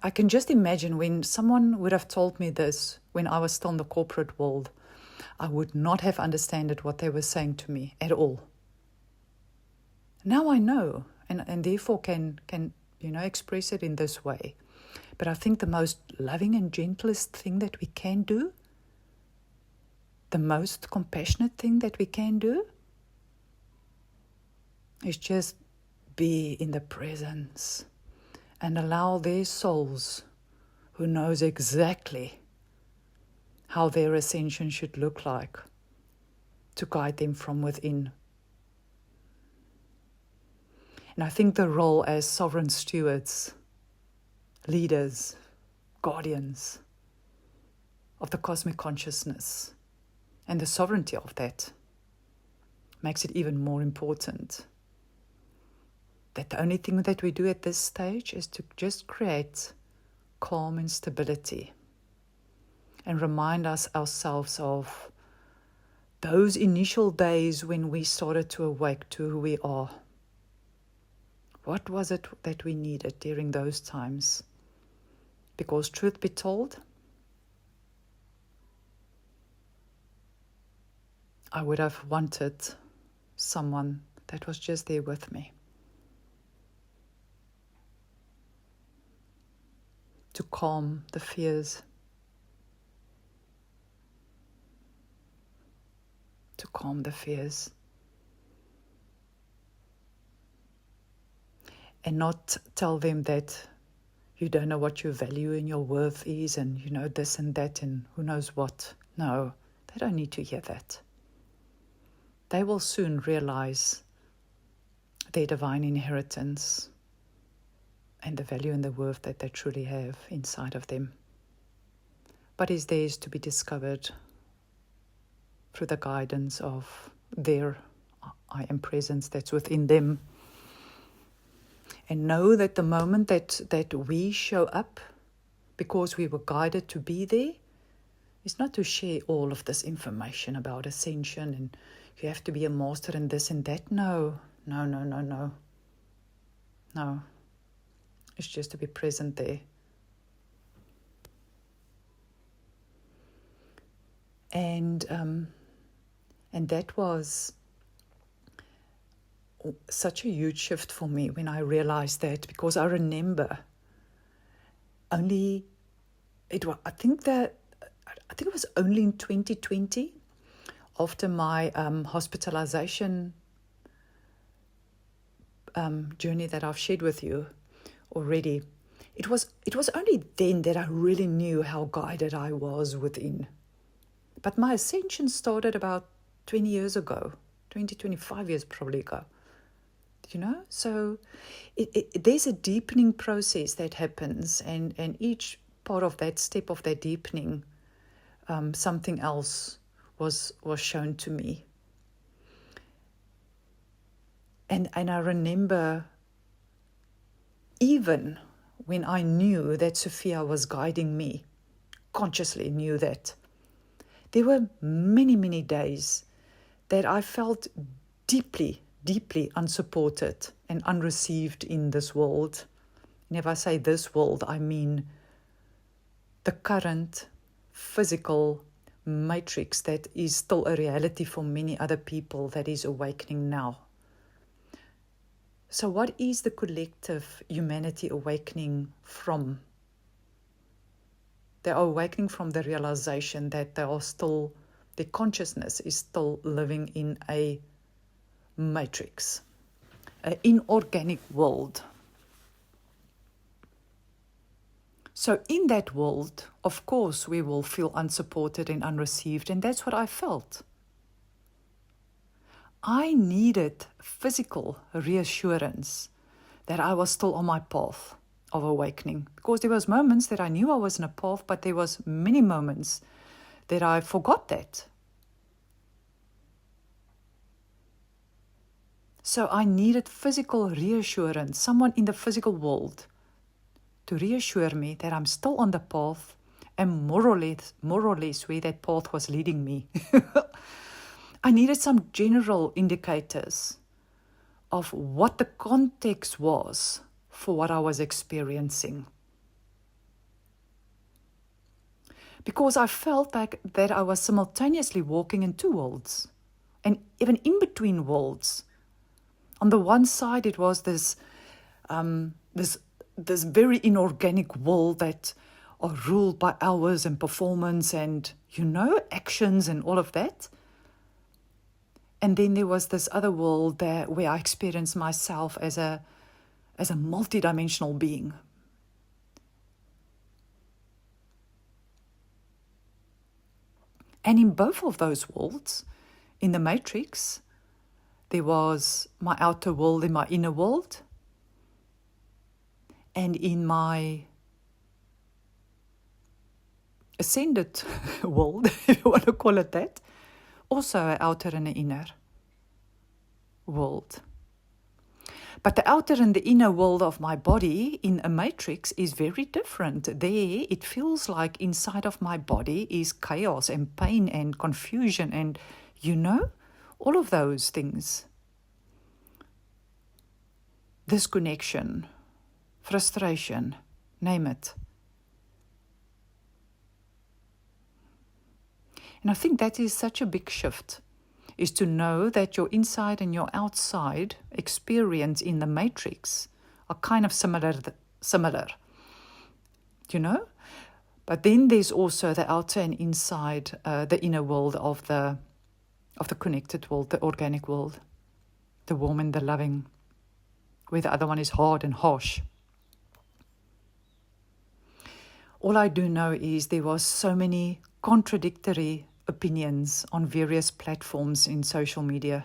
I can just imagine when someone would have told me this when I was still in the corporate world, I would not have understood what they were saying to me at all. Now I know, and therefore can express it in this way. But I think the most loving and gentlest thing that we can do, the most compassionate thing that we can do, is just be in the presence and allow their souls, who knows exactly how their ascension should look like, to guide them from within. And I think the role as sovereign stewards, leaders, guardians of the cosmic consciousness and the sovereignty of that makes it even more important. That the only thing that we do at this stage is to just create calm and stability and remind ourselves of those initial days when we started to awake to who we are. What was it that we needed during those times? Because truth be told, I would have wanted someone that was just there with me, to calm the fears, and not tell them that you don't know what your value and your worth is, and this and that and who knows what. No, they don't need to hear that. They will soon realize their divine inheritance and the value and the worth that they truly have inside of them, but is theirs to be discovered through the guidance of their I am presence that's within them. And know that the moment that we show up because we were guided to be there is not to share all of this information about ascension and you have to be a master in this and that. No. It's just to be present there. And that was such a huge shift for me when I realized that, because I remember I think it was only in 2020, after my hospitalization journey that I've shared with you already. It was only then that I really knew how guided I was within. But my ascension started about 20 years ago, 25 years probably ago. So there's a deepening process that happens, and each part of that step of that deepening, something else was shown to me. And I remember, even when I knew that Sophia was guiding me, consciously knew that, there were many, many days that I felt deeply unsupported and unreceived in this world. And if I say this world, I mean the current physical matrix that is still a reality for many other people that is awakening now. So what is the collective humanity awakening from? They are awakening from the realization that their consciousness is still living in a matrix, an inorganic world. So in that world, of course, we will feel unsupported and unreceived, and that's what I felt. I needed physical reassurance that I was still on my path of awakening, because there was moments that I knew I was on a path, but there was many moments that I forgot that. So I needed physical reassurance, someone in the physical world to reassure me that I'm still on the path and more or less where that path was leading me. I needed some general indicators of what the context was for what I was experiencing. Because I felt like that I was simultaneously walking in two worlds, and even in between worlds. On the one side, it was this very inorganic world that are ruled by hours and performance and, actions and all of that. And then there was this other world there where I experienced myself as a multidimensional being. And in both of those worlds, in the matrix, there was my outer world and my inner world. And in my ascended world, if you want to call it that, also an outer and an inner world. But the outer and the inner world of my body in a matrix is very different. There, it feels like inside of my body is chaos and pain and confusion and, all of those things. Disconnection, frustration, name it. And I think that is such a big shift, is to know that your inside and your outside experience in the matrix are kind of similar, But then there's also the outer and inside, the inner world of the connected world, the organic world, the warm and the loving, where the other one is hard and harsh. All I do know is there was so many contradictory opinions on various platforms in social media.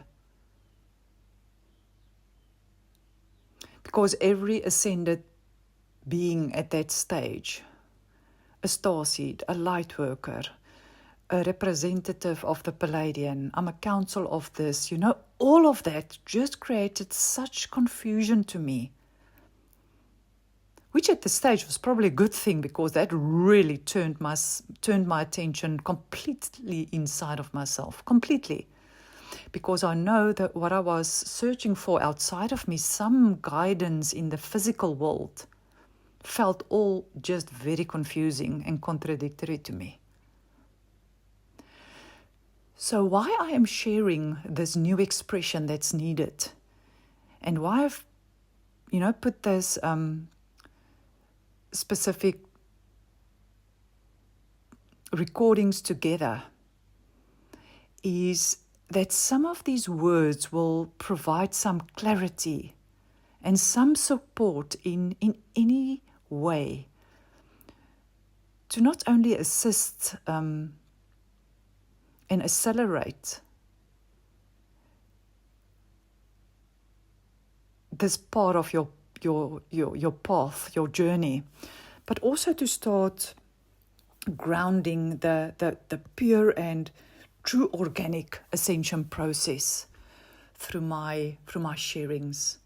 Because every ascended being at that stage, a starseed, a light worker, a representative of the Palladian, I'm a council of this, all of that just created such confusion to me. Which at the stage was probably a good thing, because that really turned my attention completely inside of myself, completely. Because I know that what I was searching for outside of me, some guidance in the physical world, felt all just very confusing and contradictory to me. So why I am sharing this new expression that's needed, and why I've, put this specific recordings together, is that some of these words will provide some clarity and some support in any way to not only assist and accelerate this part of your path, your journey, but also to start grounding the pure and true organic ascension process through my sharings.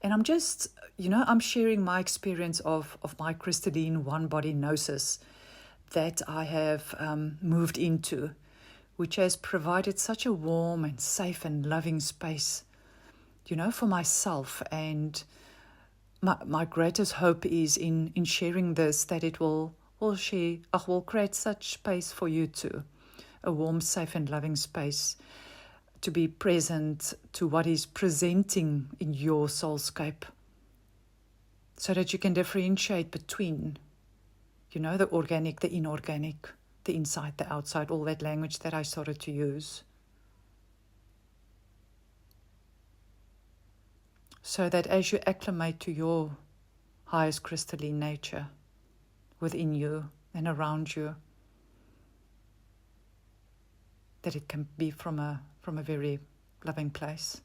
And I'm just, I'm sharing my experience of my crystalline one-body gnosis that I have moved into, which has provided such a warm and safe and loving space, for myself. And my greatest hope is in sharing this, that it will create such space for you too. A warm, safe and loving space to be present to what is presenting in your soulscape, so that you can differentiate between, the organic, the inorganic, the inside, the outside, all that language that I started to use. So that as you acclimate to your highest crystalline nature within you and around you, that it can be from a very loving place.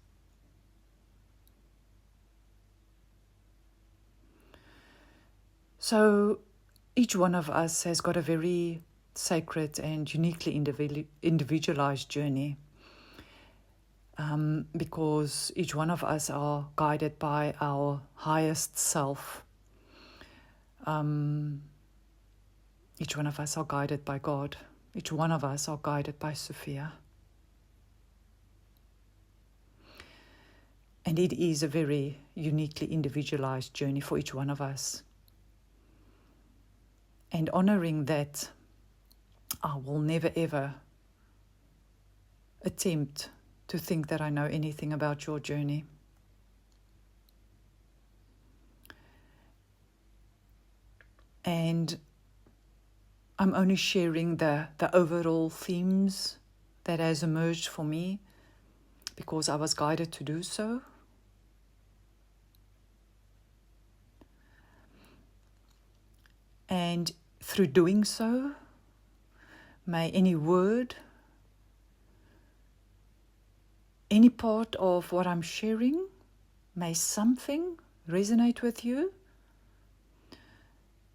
So each one of us has got a very sacred and uniquely individualized journey, because each one of us are guided by our highest self. Each one of us are guided by God. Each one of us are guided by Sophia. And it is a very uniquely individualized journey for each one of us. And honoring that, I will never ever attempt to think that I know anything about your journey. And I'm only sharing the overall themes that has emerged for me, because I was guided to do so. And through doing so, may any word, any part of what I'm sharing, may something resonate with you,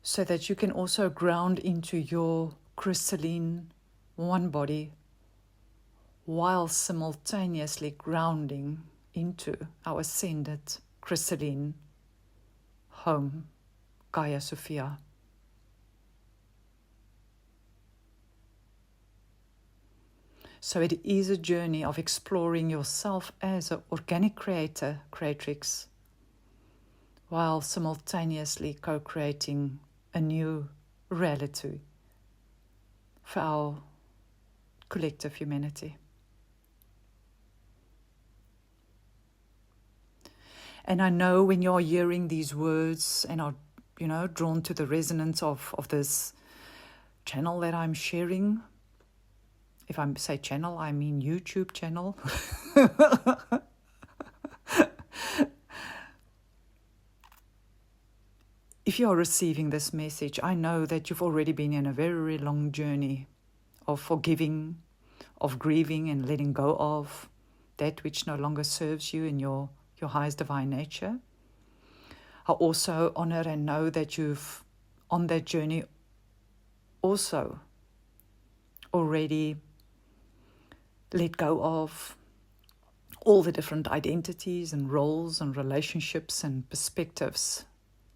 so that you can also ground into your crystalline one body, while simultaneously grounding into our ascended crystalline home, Gaia Sophia. So it is a journey of exploring yourself as an organic creator, creatrix, while simultaneously co-creating a new reality for our collective humanity. And I know when you're hearing these words and are, drawn to the resonance of this channel that I'm sharing. If I say channel, I mean YouTube channel. If you are receiving this message, I know that you've already been in a very long journey of forgiving, of grieving and letting go of that which no longer serves you in your highest divine nature. I also honor and know that you've, on that journey, also already let go of all the different identities and roles and relationships and perspectives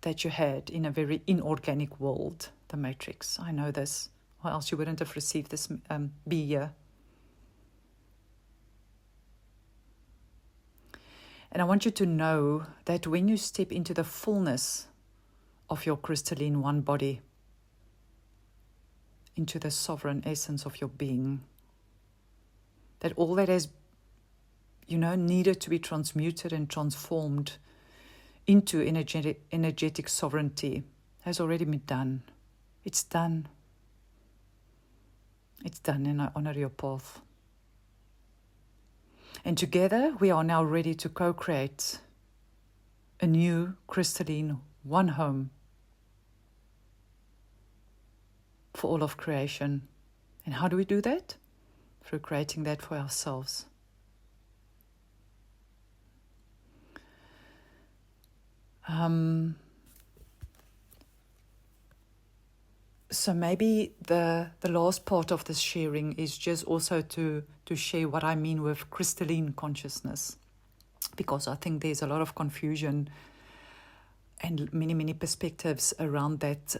that you had in a very inorganic world, the Matrix. I know this, or else you wouldn't have received this be here. And I want you to know that when you step into the fullness of your crystalline one body, into the sovereign essence of your being, that all that has, needed to be transmuted and transformed into energetic sovereignty has already been done. It's done. It's done, and I honor your path. And together we are now ready to co-create a new crystalline one home for all of creation. And how do we do that? Through creating that for ourselves. So maybe the last part of this sharing is just also to share what I mean with crystalline consciousness, because I think there's a lot of confusion and many, many perspectives around that,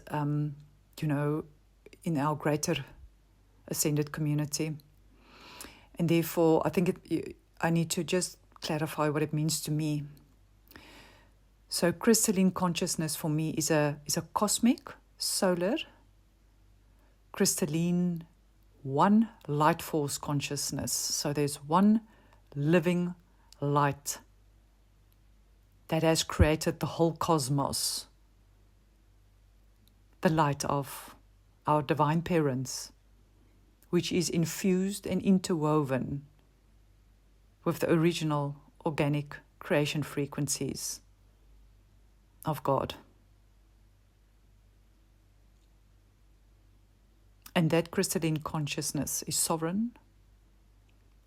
in our greater ascended community. And therefore, I think I need to just clarify what it means to me. So crystalline consciousness for me is a cosmic, solar, crystalline, one light force consciousness. So there's one living light that has created the whole cosmos, the light of our divine parents, which is infused and interwoven with the original organic creation frequencies of God. And that crystalline consciousness is sovereign,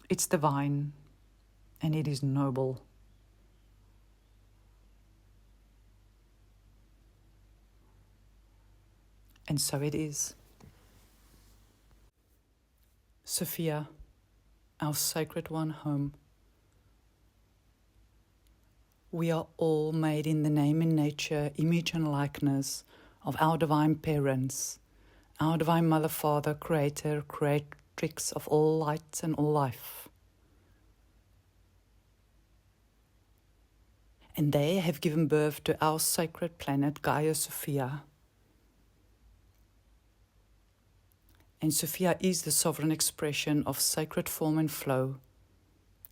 it's divine, and it is noble. And so it is. Sophia, our sacred one home. We are all made in the name and nature, image and likeness of our divine parents, our divine mother, father, creator, creatrix of all light and all life. And they have given birth to our sacred planet, Gaia Sophia. And Sophia is the sovereign expression of sacred form and flow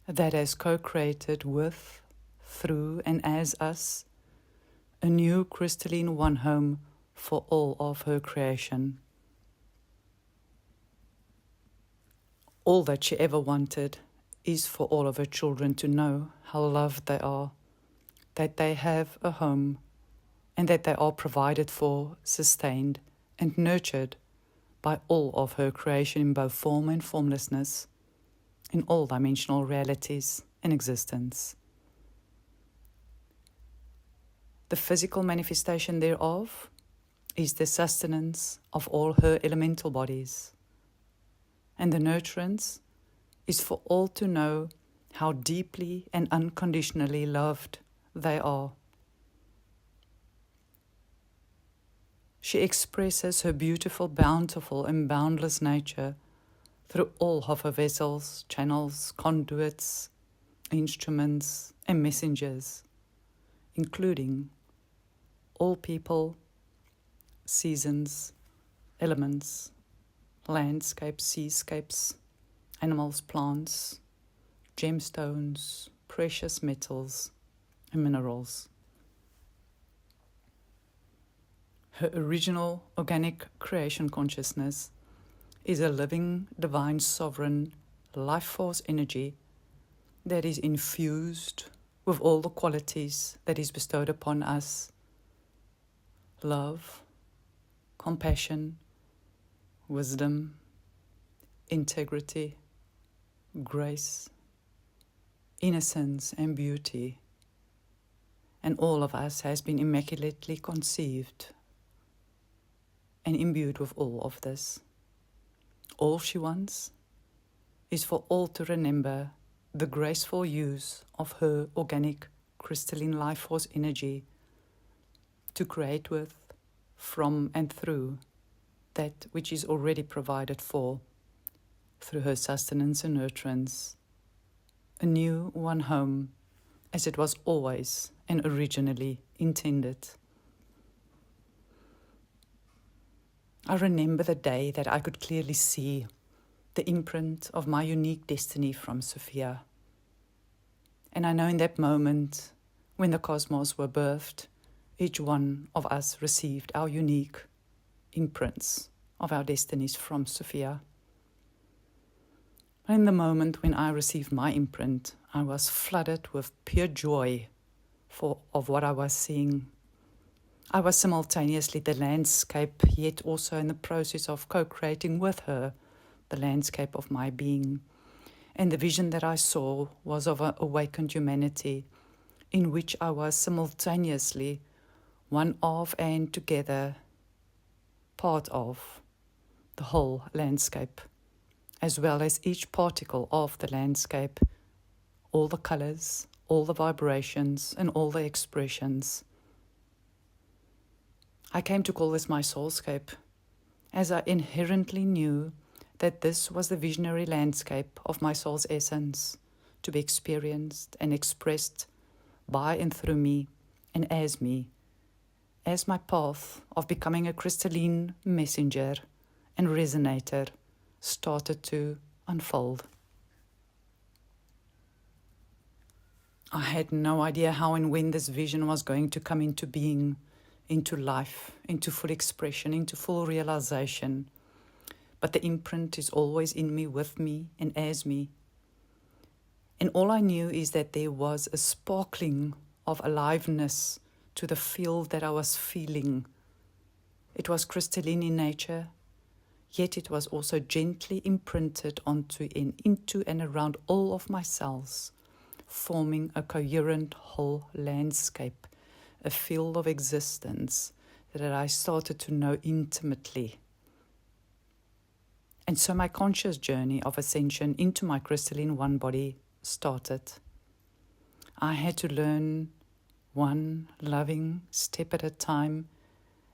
that has co-created with, through, and as us, a new crystalline one home for all of her creation. All that she ever wanted is for all of her children to know how loved they are, that they have a home, and that they are provided for, sustained, and nurtured by all of her creation in both form and formlessness, in all dimensional realities in existence. The physical manifestation thereof is the sustenance of all her elemental bodies, and the nurturance is for all to know how deeply and unconditionally loved they are. She expresses her beautiful, bountiful, and boundless nature through all of her vessels, channels, conduits, instruments, and messengers, including all people, seasons, elements, landscapes, seascapes, animals, plants, gemstones, precious metals, and minerals. Her original organic creation consciousness is a living, divine, sovereign, life force energy that is infused with all the qualities that is bestowed upon us: love, compassion, wisdom, integrity, grace, innocence, and beauty, and all of us has been immaculately conceived and imbued with all of this. All she wants is for all to remember the graceful use of her organic crystalline life force energy to create with, from and through that which is already provided for through her sustenance and nurturance, a new one home as it was always and originally intended. I remember the day that I could clearly see the imprint of my unique destiny from Sophia. And I know in that moment, when the cosmos were birthed, each one of us received our unique imprints of our destinies from Sophia. In the moment when I received my imprint, I was flooded with pure joy of what I was seeing. I was simultaneously the landscape, yet also in the process of co-creating with her the landscape of my being. And the vision that I saw was of an awakened humanity in which I was simultaneously one of and together part of the whole landscape, as well as each particle of the landscape, all the colors, all the vibrations, and all the expressions. I came to call this my soulscape, as I inherently knew that this was the visionary landscape of my soul's essence, to be experienced and expressed by and through me, and as my path of becoming a crystalline messenger and resonator started to unfold. I had no idea how and when this vision was going to come into being, into life, into full expression, into full realization. But the imprint is always in me, with me, and as me. And all I knew is that there was a sparkling of aliveness to the field that I was feeling. It was crystalline in nature, yet it was also gently imprinted onto and into and around all of my cells, forming a coherent whole landscape, a field of existence that I started to know intimately. And so my conscious journey of ascension into my crystalline one body started. I had to learn one loving step at a time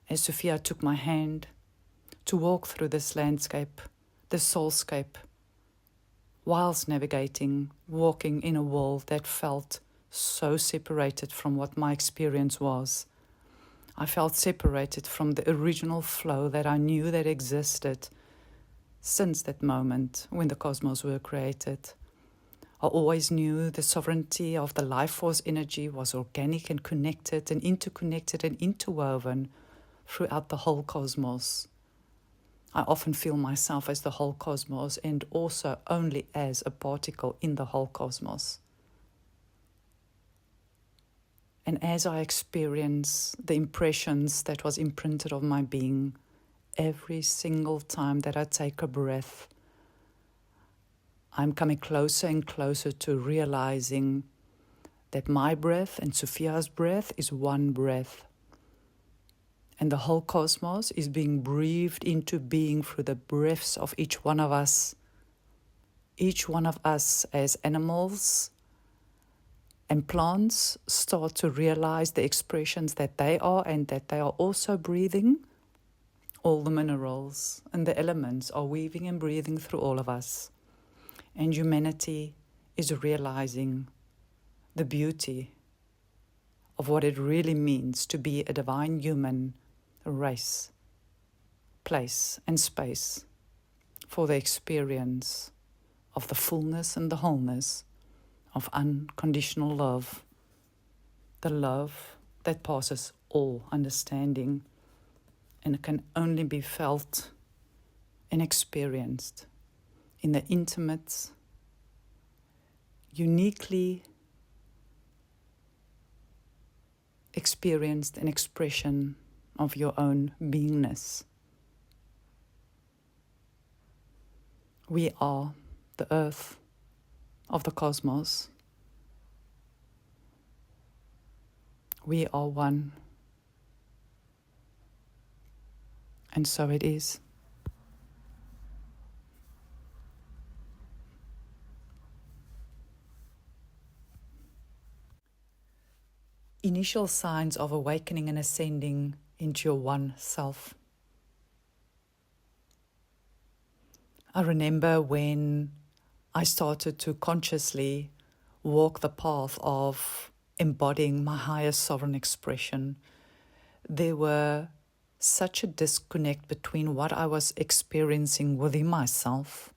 as Sophia took my hand to walk through this landscape, this soulscape, whilst navigating, walking in a world that felt so separated from what my experience was. I felt separated from the original flow that I knew that existed since that moment when the cosmos were created. I always knew the sovereignty of the life force energy was organic and connected and interconnected and interwoven throughout the whole cosmos. I often feel myself as the whole cosmos and also only as a particle in the whole cosmos. And as I experience the impressions that was imprinted on my being, every single time that I take a breath, I'm coming closer and closer to realizing that my breath and Sophia's breath is one breath. And the whole cosmos is being breathed into being through the breaths of each one of us. Each one of us as animals and plants start to realize the expressions that they are and that they are also breathing. All the minerals and the elements are weaving and breathing through all of us. And humanity is realizing the beauty of what it really means to be a divine human race, place and space for the experience of the fullness and the wholeness of unconditional love, the love that passes all understanding, and it can only be felt and experienced in the intimate, uniquely experienced and expression of your own beingness. We are the earth of the cosmos. We are one. And so it is. Initial signs of awakening and ascending into your one self. I remember when I started to consciously walk the path of embodying my highest sovereign expression, there were such a disconnect between what I was experiencing within myself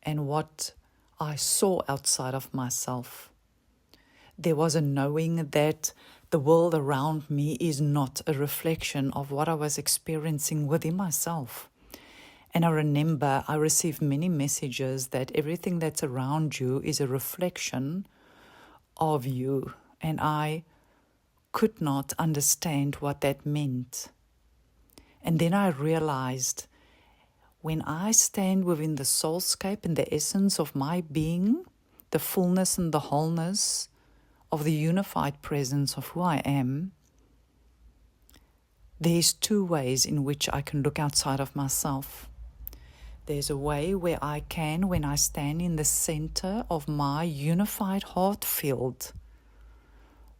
and what I saw outside of myself. There was a knowing that the world around me is not a reflection of what I was experiencing within myself. And I remember I received many messages that everything that's around you is a reflection of you. And I could not understand what that meant. And then I realized when I stand within the soulscape and the essence of my being, the fullness and the wholeness of the unified presence of who I am, there's two ways in which I can look outside of myself. There's a way where I can, when I stand in the center of my unified heart field,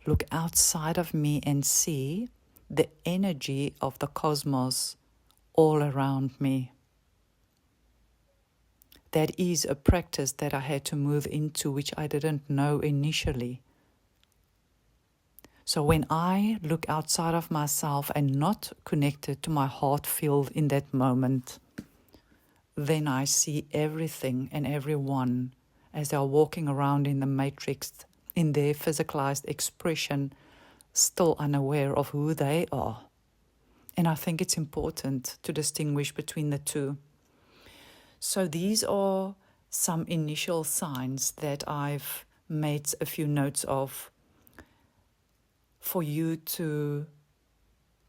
look outside of me and see the energy of the cosmos all around me. That is a practice that I had to move into, which I didn't know initially. So when I look outside of myself and not connected to my heart field in that moment, then I see everything and everyone as they are walking around in the matrix, in their physicalized expression, still unaware of who they are. And I think it's important to distinguish between the two. So these are some initial signs that I've made a few notes of for you to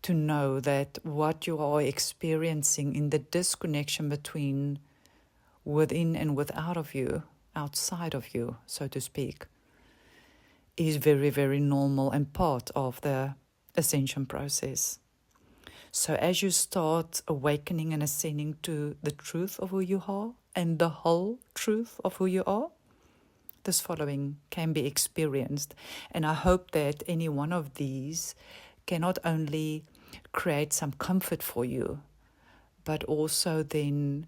know that what you are experiencing in the disconnection between within and without of you, outside of you, so to speak, is very, very normal and part of the ascension process. So as you start awakening and ascending to the truth of who you are and the whole truth of who you are, this following can be experienced. And I hope that any one of these can not only create some comfort for you, but also then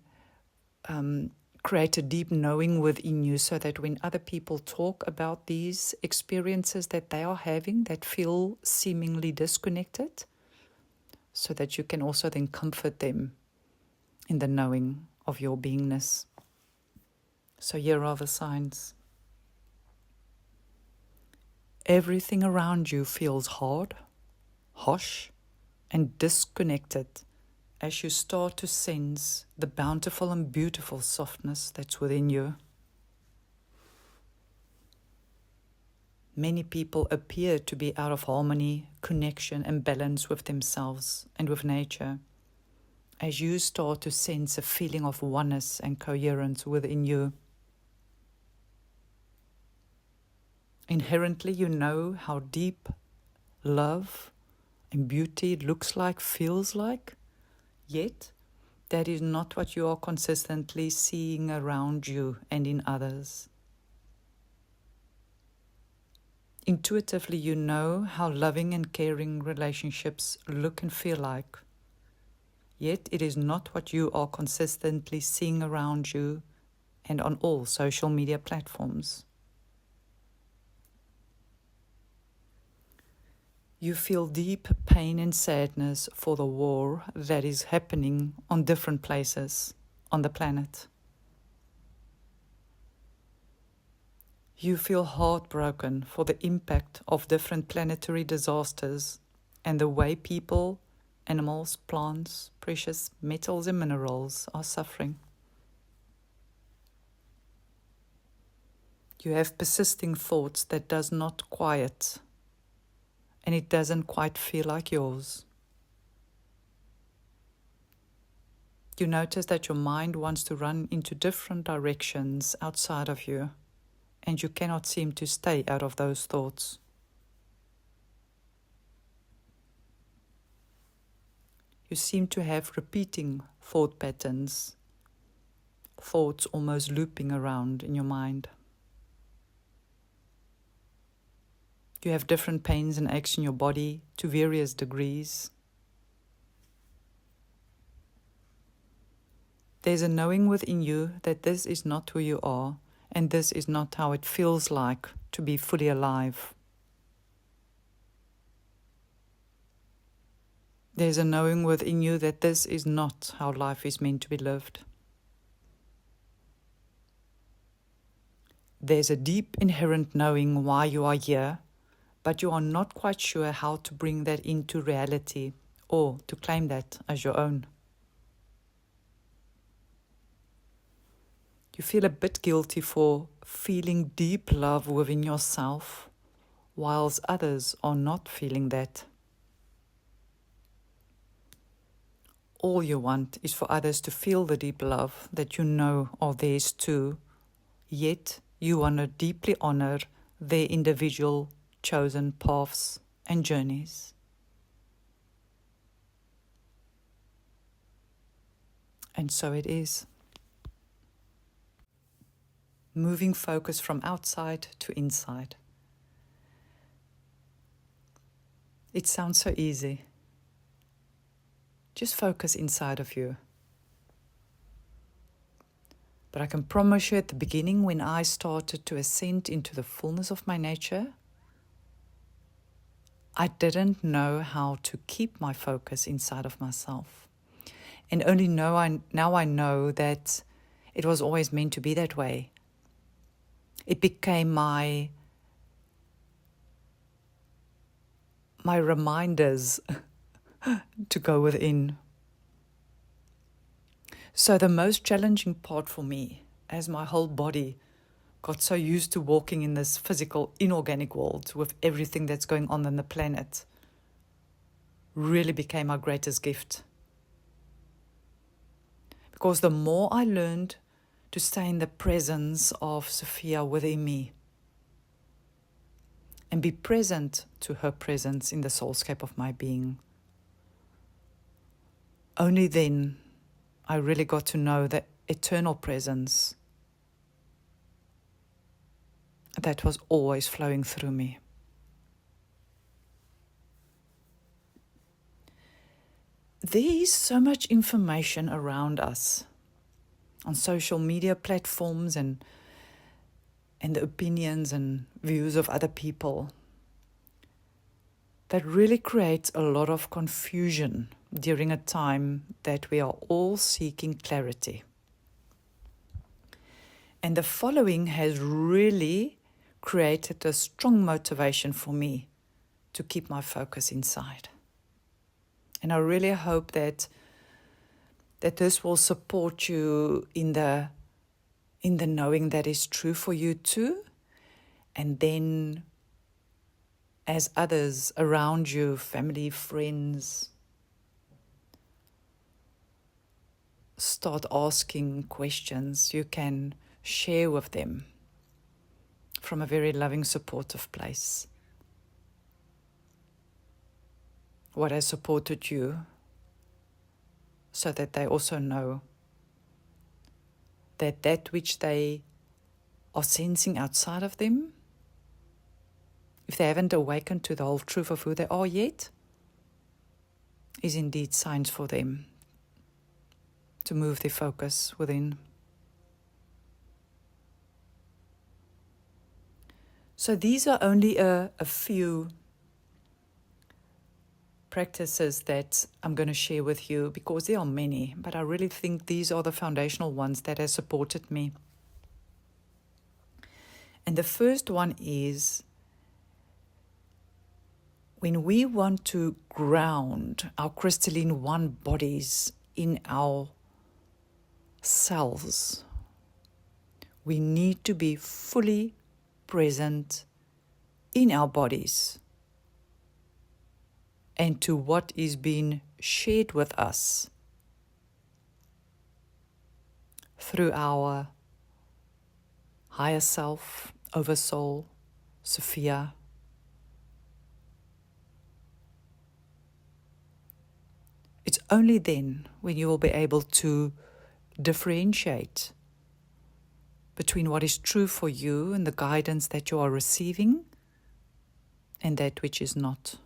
create a deep knowing within you, so that when other people talk about these experiences that they are having that feel seemingly disconnected, so that you can also then comfort them in the knowing of your beingness. So here are the signs. Everything around you feels hard, harsh, and disconnected as you start to sense the bountiful and beautiful softness that's within you. Many people appear to be out of harmony, connection, and balance with themselves and with nature, as you start to sense a feeling of oneness and coherence within you. Inherently, you know how deep love and beauty looks like, feels like, yet that is not what you are consistently seeing around you and in others. Intuitively, you know how loving and caring relationships look and feel like, yet it is not what you are consistently seeing around you and on all social media platforms. You feel deep pain and sadness for the war that is happening on different places on the planet. You feel heartbroken for the impact of different planetary disasters and the way people, animals, plants, precious metals and minerals are suffering. You have persisting thoughts that does not quiet, and it doesn't quite feel like yours. You notice that your mind wants to run into different directions outside of you, and you cannot seem to stay out of those thoughts. you seem to have repeating thought patterns, thoughts almost looping around in your mind. You have different pains and aches in your body to various degrees. There's a knowing within you that this is not who you are, and this is not how it feels like to be fully alive. There's a knowing within you that this is not how life is meant to be lived. There's a deep inherent knowing why you are here, but you are not quite sure how to bring that into reality or to claim that as your own. You feel a bit guilty for feeling deep love within yourself, whilst others are not feeling that. All you want is for others to feel the deep love that you know are theirs too, yet you want to deeply honor their individual chosen paths and journeys. And so it is. Moving focus from outside to inside. It sounds so easy. Just focus inside of you. But I can promise you at the beginning, when I started to ascend into the fullness of my nature, I didn't know how to keep my focus inside of myself. And only now I know that it was always meant to be that way. It became my reminders to go within. So the most challenging part for me, as my whole body got so used to walking in this physical, inorganic world with everything that's going on the planet, really became my greatest gift. Because the more I learned to stay in the presence of Sophia within me and be present to her presence in the soulscape of my being, only then I really got to know the eternal presence that was always flowing through me. There is so much information around us on social media platforms and the opinions and views of other people that really creates a lot of confusion during a time that we are all seeking clarity. And the following has really created a strong motivation for me to keep my focus inside. And I really hope that this will support you in the knowing that is true for you too. And then as others around you, family, friends, start asking questions, you can share with them from a very loving, supportive place what has supported you, so that they also know that which they are sensing outside of them, if they haven't awakened to the whole truth of who they are yet, is indeed signs for them to move their focus within. So these are only a few practices that I'm going to share with you, because there are many, but I really think these are the foundational ones that have supported me. And the first one is, when we want to ground our crystalline one bodies in our selves, we need to be fully present in our bodies and to what is being shared with us through our higher self, oversoul, Sophia. It's only then when you will be able to differentiate between what is true for you and the guidance that you are receiving and that which is not.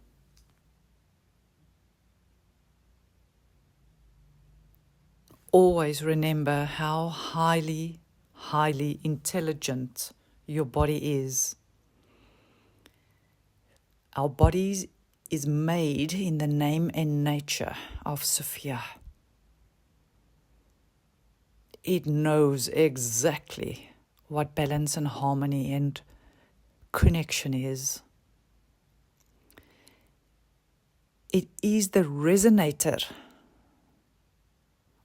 Always remember how highly, highly intelligent your body is. Our body is made in the name and nature of Sophia. It knows exactly what balance and harmony and connection is. It is the resonator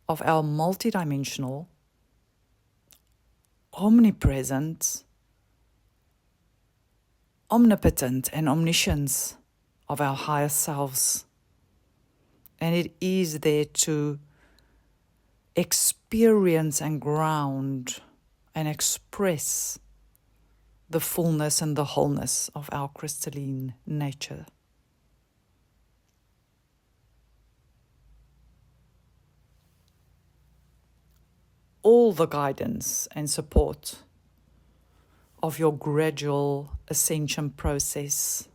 of our multidimensional, omnipresent, omnipotent and omniscience of our higher selves. And it is there to experience and ground and express the fullness and the wholeness of our crystalline nature. All the guidance and support of your gradual ascension process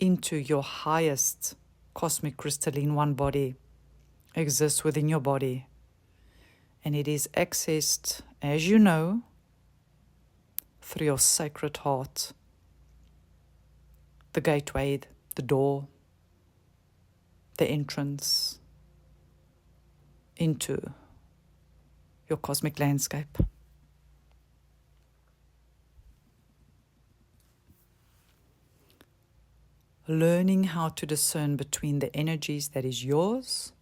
into your highest cosmic crystalline one body exists within your body. And it is accessed, as you know, through your sacred heart, the gateway, the door, the entrance into your cosmic landscape. Learning how to discern between the energies that is yours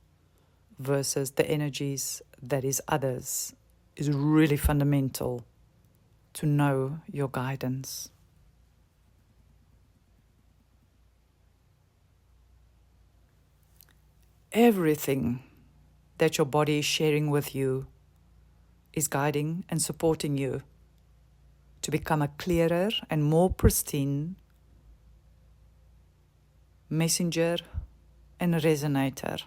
versus the energies that is others is really fundamental to know your guidance. Everything that your body is sharing with you is guiding and supporting you to become a clearer and more pristine messenger and resonator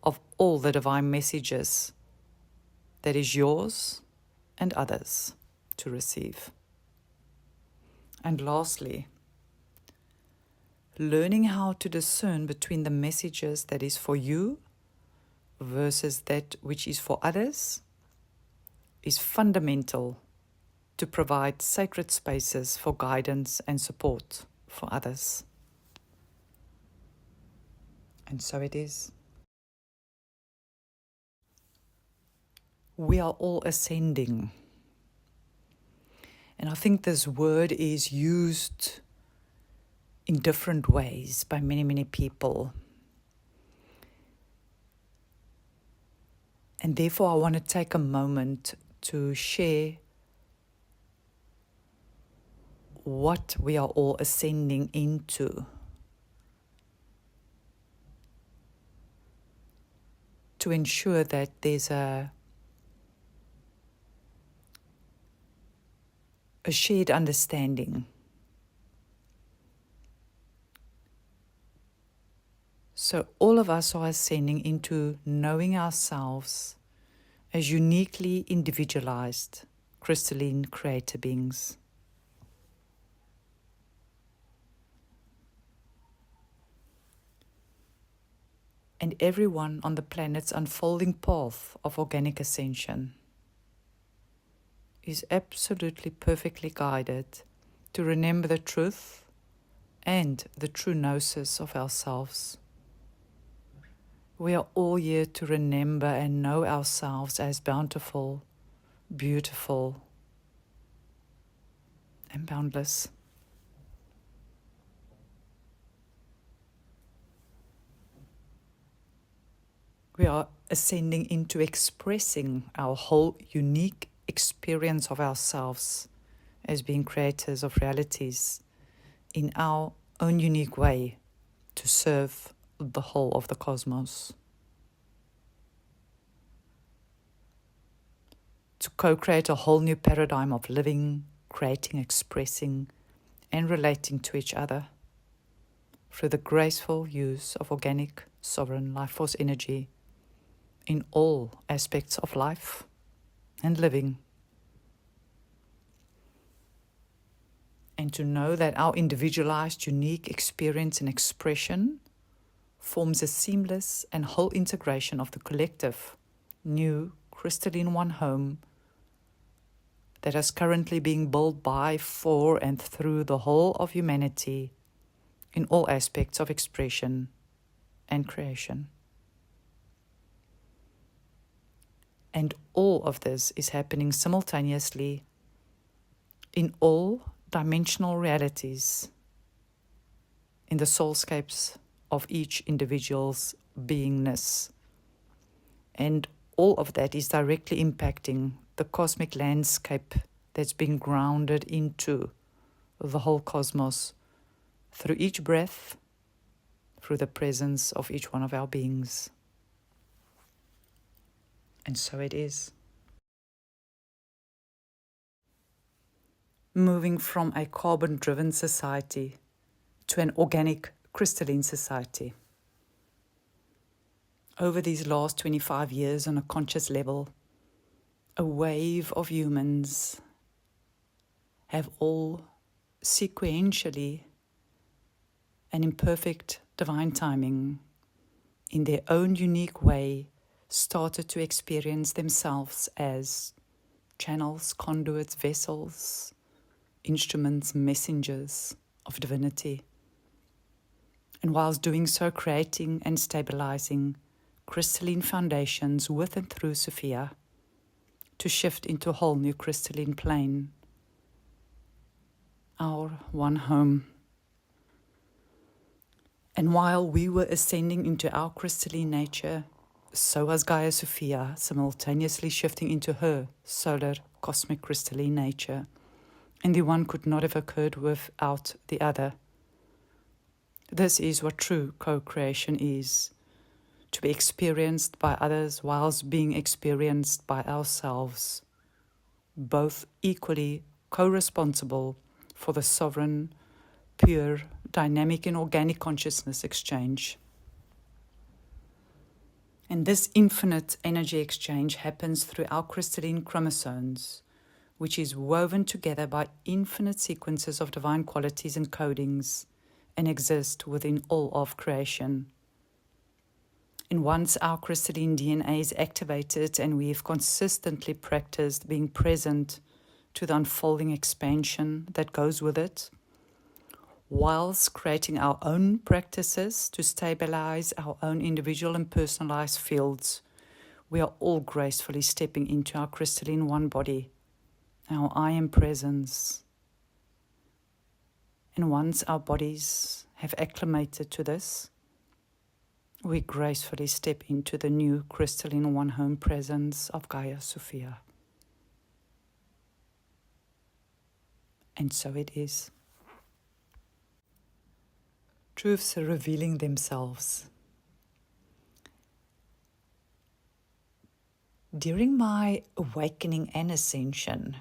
of all the divine messages that is yours and others to receive. And lastly, learning how to discern between the messages that is for you versus that which is for others is fundamental to provide sacred spaces for guidance and support for others. And so it is. We are all ascending. And I think this word is used in different ways by many, many people. And therefore I want to take a moment to share what we are all ascending into. To ensure that there's a shared understanding. So all of us are ascending into knowing ourselves as uniquely individualized, crystalline creator beings. And everyone on the planet's unfolding path of organic ascension is absolutely perfectly guided to remember the truth and the true gnosis of ourselves. We are all here to remember and know ourselves as bountiful, beautiful, and boundless. We are ascending into expressing our whole unique experience of ourselves as being creators of realities in our own unique way to serve the whole of the cosmos. To co-create a whole new paradigm of living, creating, expressing, and relating to each other through the graceful use of organic sovereign life force energy in all aspects of life and living. And to know that our individualized, unique experience and expression forms a seamless and whole integration of the collective, new, crystalline one home that is currently being built by, for, and through the whole of humanity in all aspects of expression and creation. And all of this is happening simultaneously in all dimensional realities, in the soulscapes of each individual's beingness. And all of that is directly impacting the cosmic landscape that's been grounded into the whole cosmos through each breath, through the presence of each one of our beings. And so it is. Moving from a carbon-driven society to an organic, crystalline society. Over these last 25 years on a conscious level, a wave of humans have all sequentially and in perfect divine timing, in their own unique way, started to experience themselves as channels, conduits, vessels, instruments, messengers of divinity. And whilst doing so, creating and stabilizing crystalline foundations with and through Sophia to shift into a whole new crystalline plane, our one home. And while we were ascending into our crystalline nature, so was Gaia Sophia simultaneously shifting into her solar cosmic crystalline nature. And the one could not have occurred without the other. This is what true co-creation is, to be experienced by others whilst being experienced by ourselves, both equally co-responsible for the sovereign, pure, dynamic and organic consciousness exchange. And this infinite energy exchange happens through our crystalline chromosomes, which is woven together by infinite sequences of divine qualities and codings, and exist within all of creation. And once our crystalline DNA is activated and we've consistently practiced being present to the unfolding expansion that goes with it, whilst creating our own practices to stabilize our own individual and personalized fields, we are all gracefully stepping into our crystalline one body, our I am presence. And once our bodies have acclimated to this, we gracefully step into the new crystalline one home presence of Gaia Sophia. And so it is. Truths are revealing themselves. During my awakening and ascension,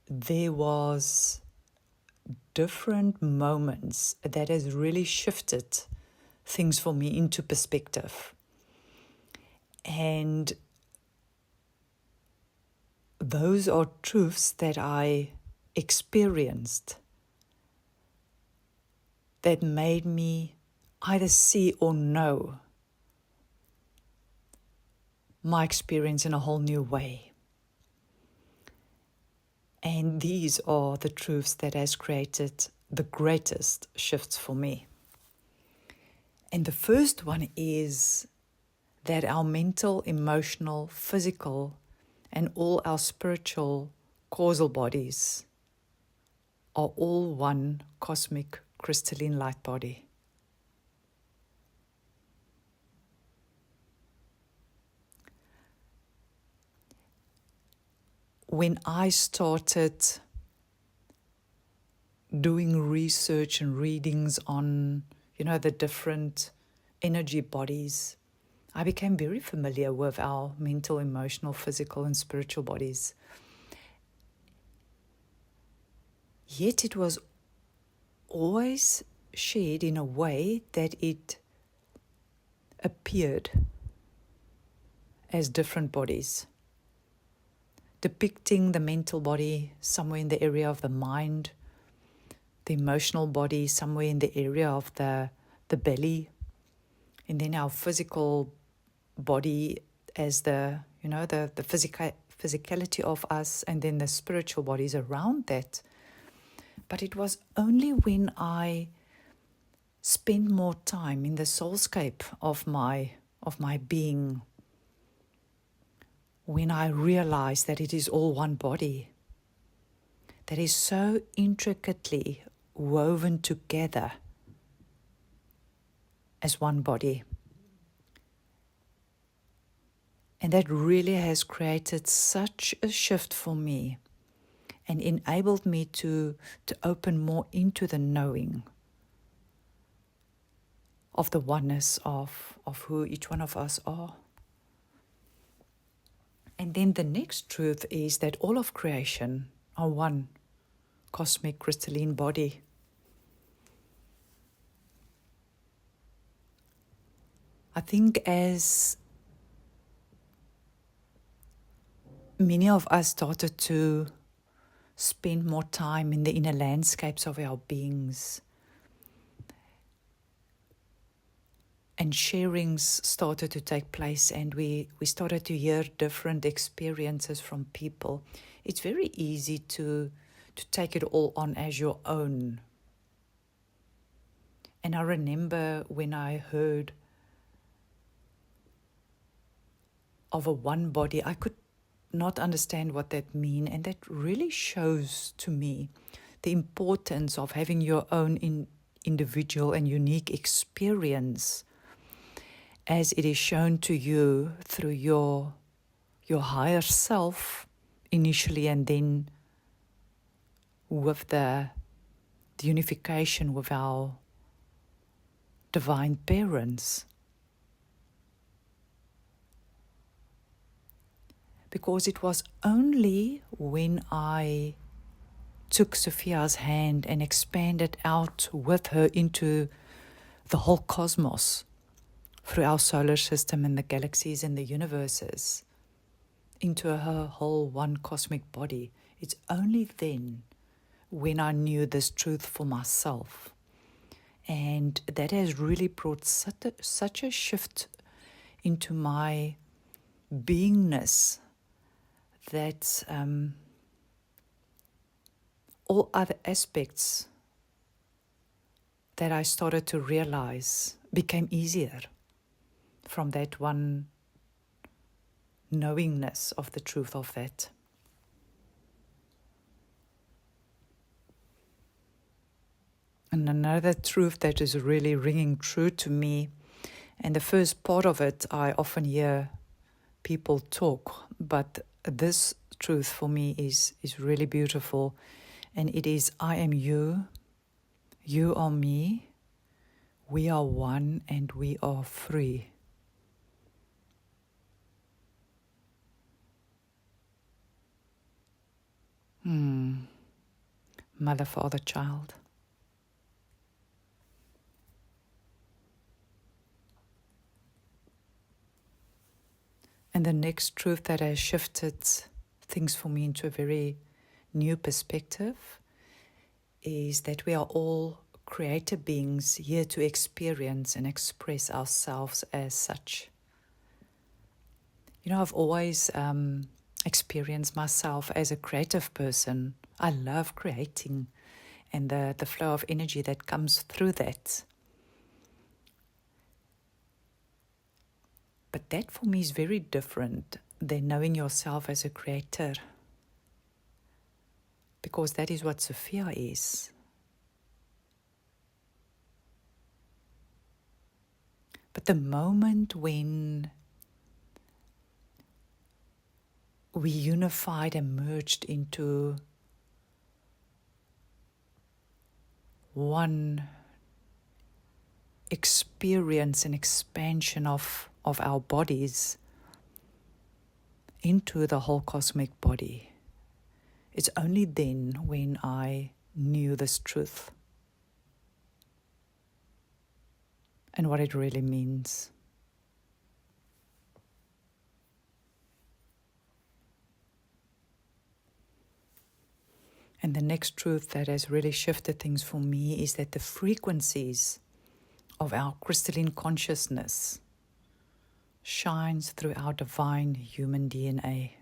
there was different moments that has really shifted things for me into perspective. And those are truths that I experienced that made me either see or know my experience in a whole new way. And these are the truths that has created the greatest shifts for me. And the first one is that our mental, emotional, physical, and all our spiritual causal bodies are all one cosmic crystalline light body. When I started doing research and readings on, the different energy bodies, I became very familiar with our mental, emotional, physical, and spiritual bodies. Yet it was always shared in a way that it appeared as different bodies, depicting the mental body somewhere in the area of the mind, the emotional body somewhere in the area of the belly, and then our physical body as the physicality of us, and then the spiritual bodies around that. But it was only when I spent more time in the soulscape of my being, when I realized that it is all one body, that is so intricately woven together as one body. And that really has created such a shift for me and enabled me to open more into the knowing of the oneness of who each one of us are. And then the next truth is that all of creation are one cosmic crystalline body. I think as many of us started to spend more time in the inner landscapes of our beings, and sharings started to take place, and we started to hear different experiences from people, it's very easy to take it all on as your own. And I remember when I heard of a one body, I could not understand what that mean, and that really shows to me the importance of having your own individual and unique experience as it is shown to you through your higher self initially, and then with the unification with our divine parents. Because it was only when I took Sophia's hand and expanded out with her into the whole cosmos, through our solar system and the galaxies and the universes, into her whole one cosmic body, it's only then when I knew this truth for myself. And that has really brought such a shift into my beingness, that all other aspects that I started to realize became easier from that one knowingness of the truth of that. And another truth that is really ringing true to me, and the first part of it I often hear people talk, but this truth for me is really beautiful, and it is, I am you, you are me, we are one, and we are free. Mother, Father, Child. And the next truth that has shifted things for me into a very new perspective is that we are all creator beings here to experience and express ourselves as such. You know, I've always experienced myself as a creative person. I love creating and the flow of energy that comes through that. But that for me is very different than knowing yourself as a creator, because that is what Sophia is. But the moment when we unified and merged into one experience and expansion of our bodies into the whole cosmic body, it's only then when I knew this truth and what it really means. And the next truth that has really shifted things for me is that the frequencies of our crystalline consciousness shines through our divine human DNA.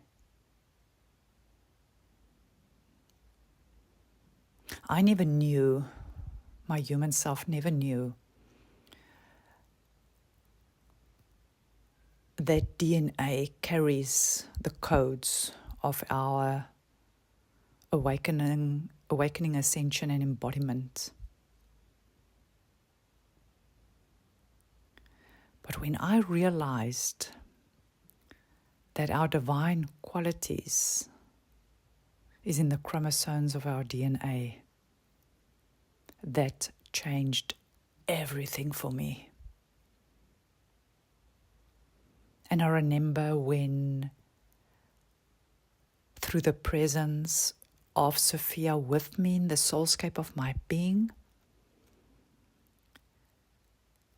I never knew, my human self never knew, that DNA carries the codes of our awakening, ascension, and embodiment. But when I realized that our divine qualities is in the chromosomes of our DNA, that changed everything for me. And I remember when, through the presence of Sophia with me in the soulscape of my being,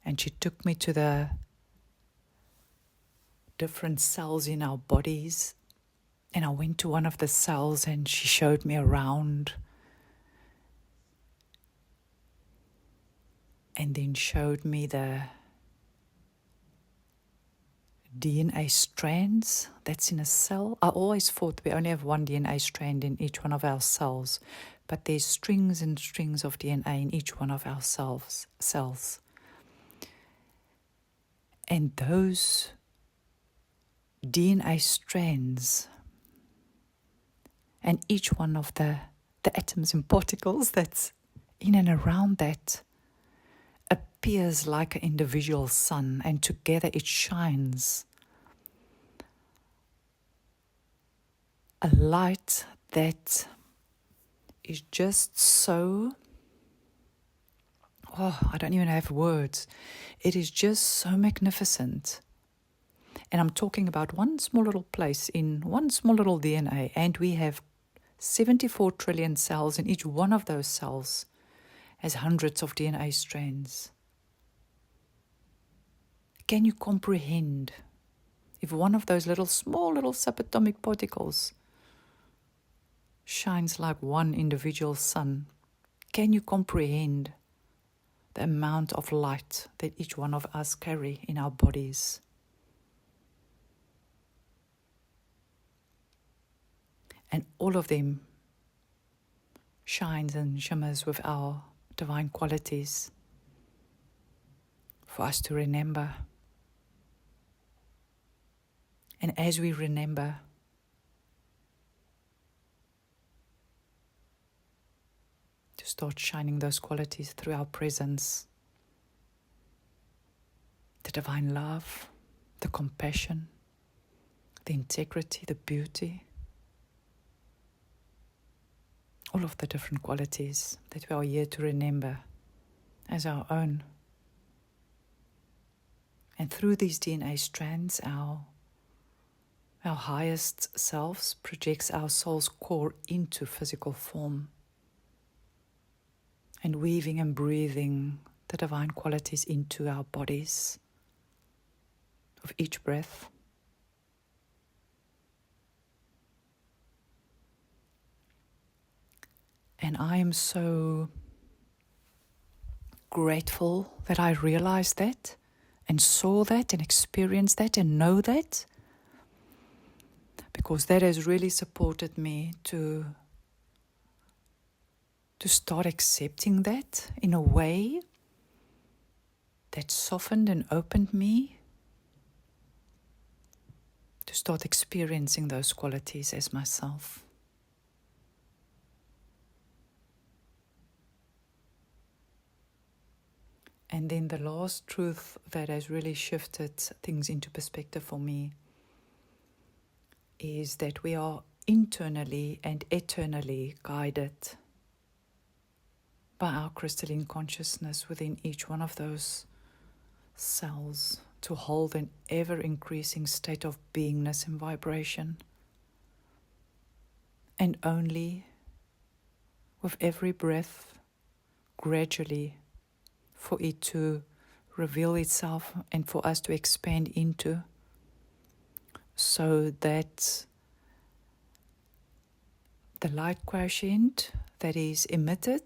and she took me to the different cells in our bodies, and I went to one of the cells and she showed me around, and then showed me the DNA strands that's in a cell. I always thought we only have one DNA strand in each one of our cells, but there's strings and strings of DNA in each one of our cells. And those DNA strands and each one of the atoms and particles that's in and around that appears like an individual sun, and together it shines a light that is just so, I don't even have words. It is just so magnificent. And I'm talking about one small little place in one small little DNA, and we have 74 trillion cells, and each one of those cells has hundreds of DNA strands. Can you comprehend if one of those small little subatomic particles shines like one individual sun? Can you comprehend the amount of light that each one of us carry in our bodies? And all of them shines and shimmers with our divine qualities for us to remember. And as we remember, to start shining those qualities through our presence, the divine love, the compassion, the integrity, the beauty, all of the different qualities that we are here to remember as our own. And through these DNA strands, our highest selves projects our soul's core into physical form, and weaving and breathing the divine qualities into our bodies of each breath. And I am so grateful that I realized that and saw that and experienced that and know that, because that has really supported me to start accepting that in a way that softened and opened me to start experiencing those qualities as myself. And then the last truth that has really shifted things into perspective for me is that we are internally and eternally guided by our crystalline consciousness within each one of those cells to hold an ever-increasing state of beingness and vibration. And only with every breath, gradually, for it to reveal itself and for us to expand into, so that the light quotient that is emitted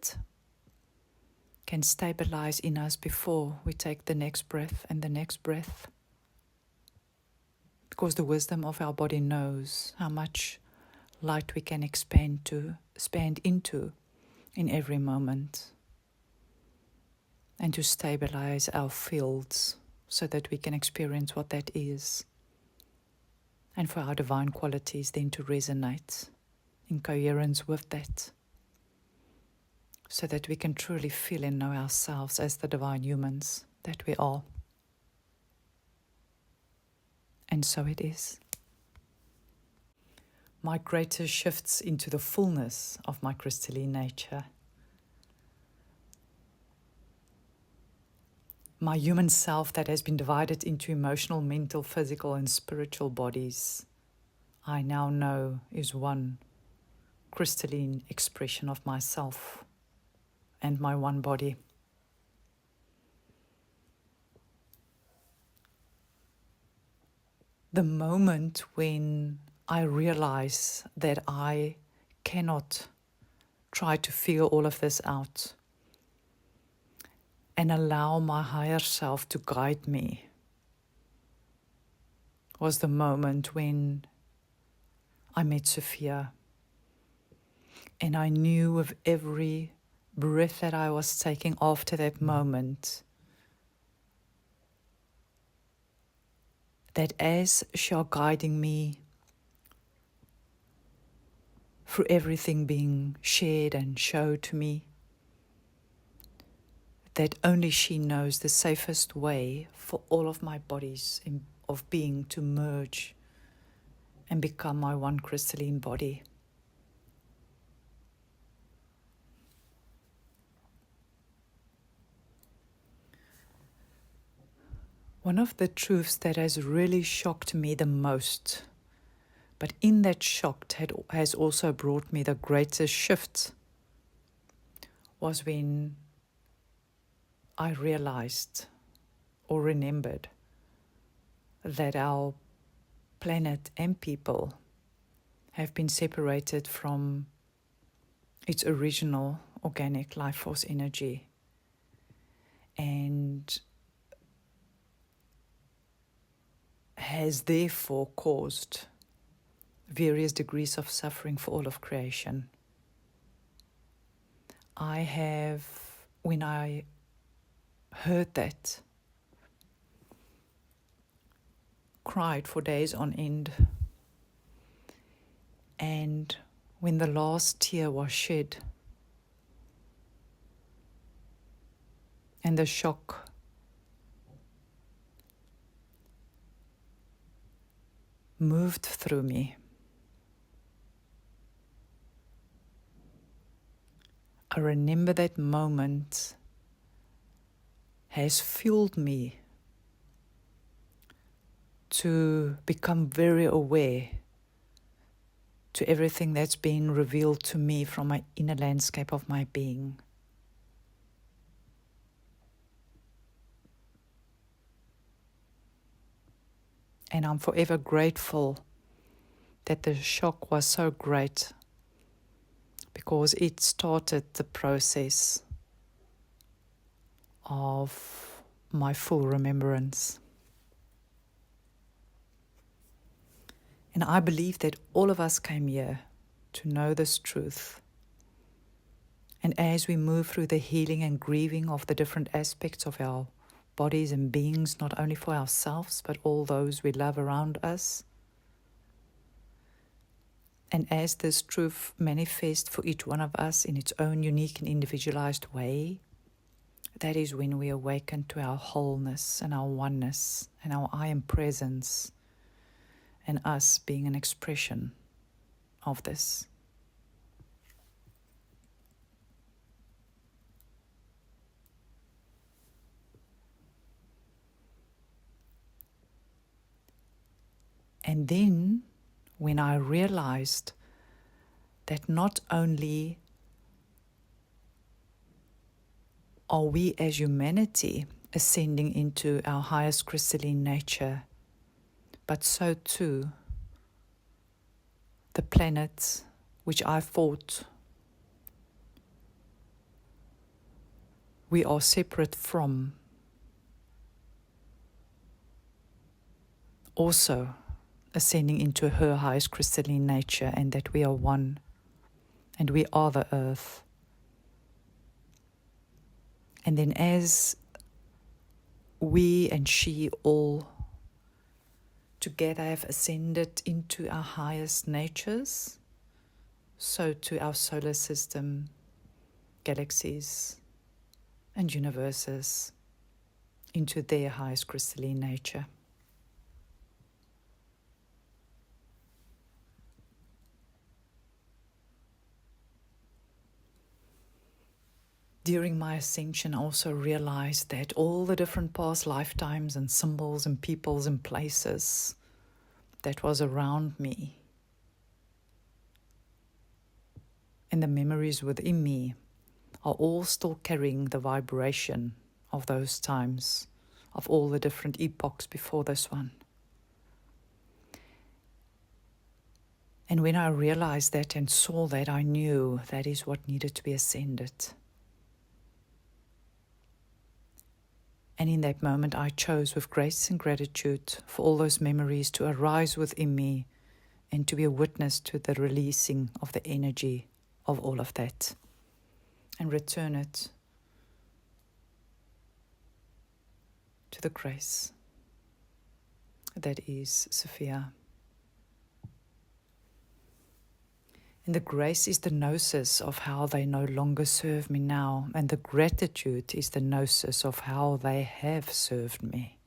can stabilize in us before we take the next breath and the next breath. Because the wisdom of our body knows how much light we can expand into in every moment. And to stabilize our fields so that we can experience what that is. And for our divine qualities then to resonate in coherence with that. So that we can truly feel and know ourselves as the divine humans that we are. And so it is. My greatest shifts into the fullness of my crystalline nature. My human self that has been divided into emotional, mental, physical, and spiritual bodies, I now know is one crystalline expression of myself and my one body. The moment when I realize that I cannot try to figure all of this out and allow my higher self to guide me was the moment when I met Sophia. And I knew with every breath that I was taking after that moment that as she was guiding me through everything being shared and showed to me, that only she knows the safest way for all of my bodies of being to merge and become my one crystalline body. One of the truths that has really shocked me the most, but in that shock has also brought me the greatest shift, was when I realized or remembered that our planet and people have been separated from its original organic life force energy, and has therefore caused various degrees of suffering for all of creation. When I heard that, cried for days on end. And when the last tear was shed, and the shock moved through me, I remember that moment has fueled me to become very aware to everything that's been revealed to me from my inner landscape of my being. And I'm forever grateful that the shock was so great, because it started the process of my full remembrance. And I believe that all of us came here to know this truth. And as we move through the healing and grieving of the different aspects of our bodies and beings, not only for ourselves, but all those we love around us, and as this truth manifests for each one of us in its own unique and individualized way, that is when we awaken to our wholeness and our oneness and our I am presence, and us being an expression of this. And then, when I realized that not only are we as humanity ascending into our highest crystalline nature, but so too the planets which I thought we are separate from, also ascending into her highest crystalline nature, and that we are one, and we are the earth. And then as we and she all together have ascended into our highest natures, so to our solar system, galaxies and universes, into their highest crystalline nature. During my ascension, I also realized that all the different past lifetimes and symbols and peoples and places that was around me and the memories within me are all still carrying the vibration of those times, of all the different epochs before this one. And when I realized that and saw that, I knew that is what needed to be ascended. And in that moment, I chose with grace and gratitude for all those memories to arise within me and to be a witness to the releasing of the energy of all of that and return it to the grace that is Sophia. And the grace is the gnosis of how they no longer serve me now, and the gratitude is the gnosis of how they have served me.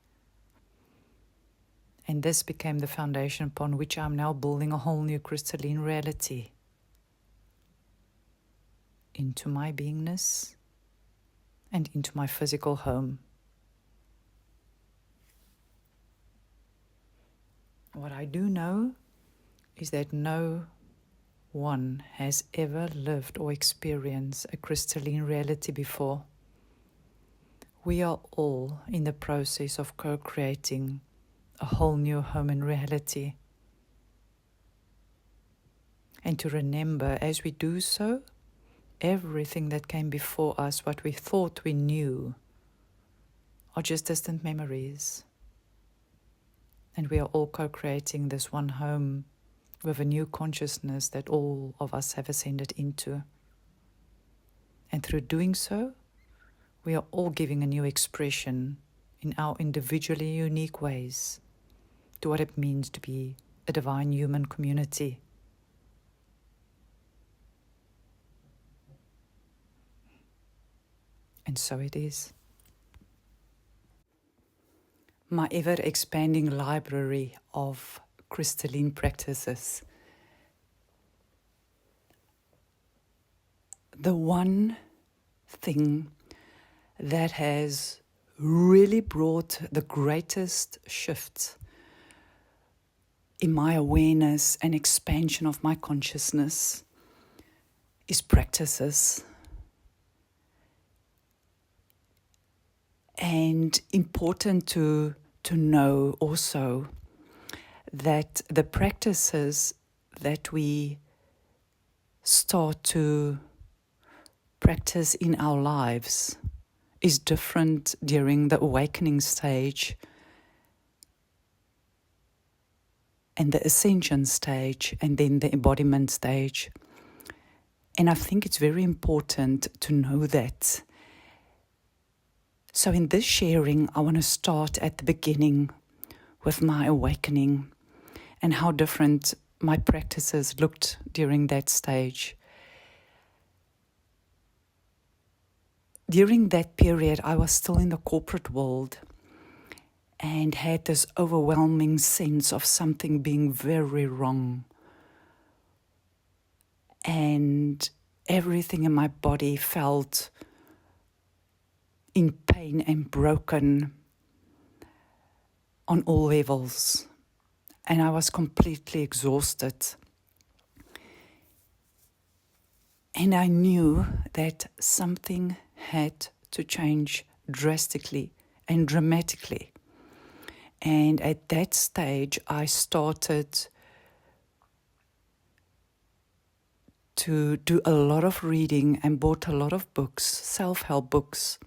And this became the foundation upon which I'm now building a whole new crystalline reality into my beingness and into my physical home. What I do know is that no one has ever lived or experienced a crystalline reality before. We are all in the process of co-creating a whole new home and reality. And to remember, as we do so, everything that came before us, what we thought we knew, are just distant memories. And we are all co-creating this one home with a new consciousness that all of us have ascended into. And through doing so, we are all giving a new expression in our individually unique ways to what it means to be a divine human community. And so it is. My ever-expanding library of crystalline practices. The one thing that has really brought the greatest shift in my awareness and expansion of my consciousness is practices. And important to know also that the practices that we start to practice in our lives is different during the awakening stage and the ascension stage and then the embodiment stage. And I think it's very important to know that. So in this sharing, I want to start at the beginning with my awakening and how different my practices looked during that stage. During that period, I was still in the corporate world and had this overwhelming sense of something being very wrong. And everything in my body felt in pain and broken on all levels. And I was completely exhausted. And I knew that something had to change drastically and dramatically. And at that stage, I started to do a lot of reading and bought a lot of books, self-help books,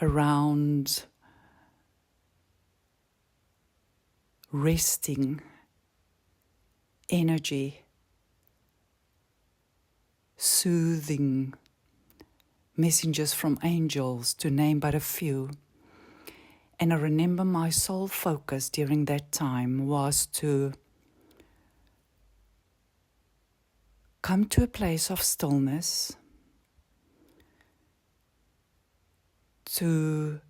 around resting, energy, soothing, messengers from angels, to name but a few. And I remember my sole focus during that time was to come to a place of stillness, to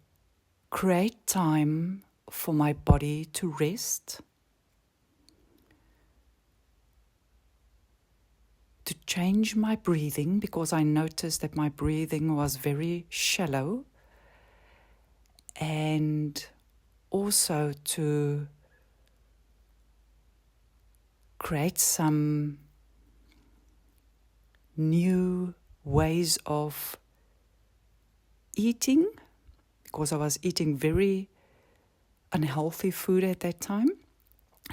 create time for my body to rest, to change my breathing, because I noticed that my breathing was very shallow, and also to create some new ways of eating, because I was eating very unhealthy food at that time,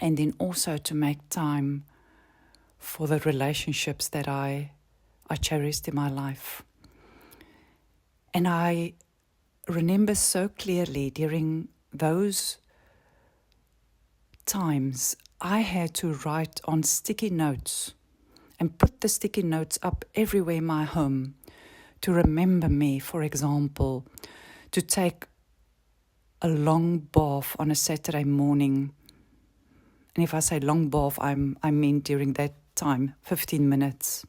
and then also to make time for the relationships that I cherished in my life. And I remember so clearly during those times, I had to write on sticky notes and put the sticky notes up everywhere in my home to remember me, for example, to take a long bath on a Saturday morning. And if I say long bath, I mean during that time, 15 minutes.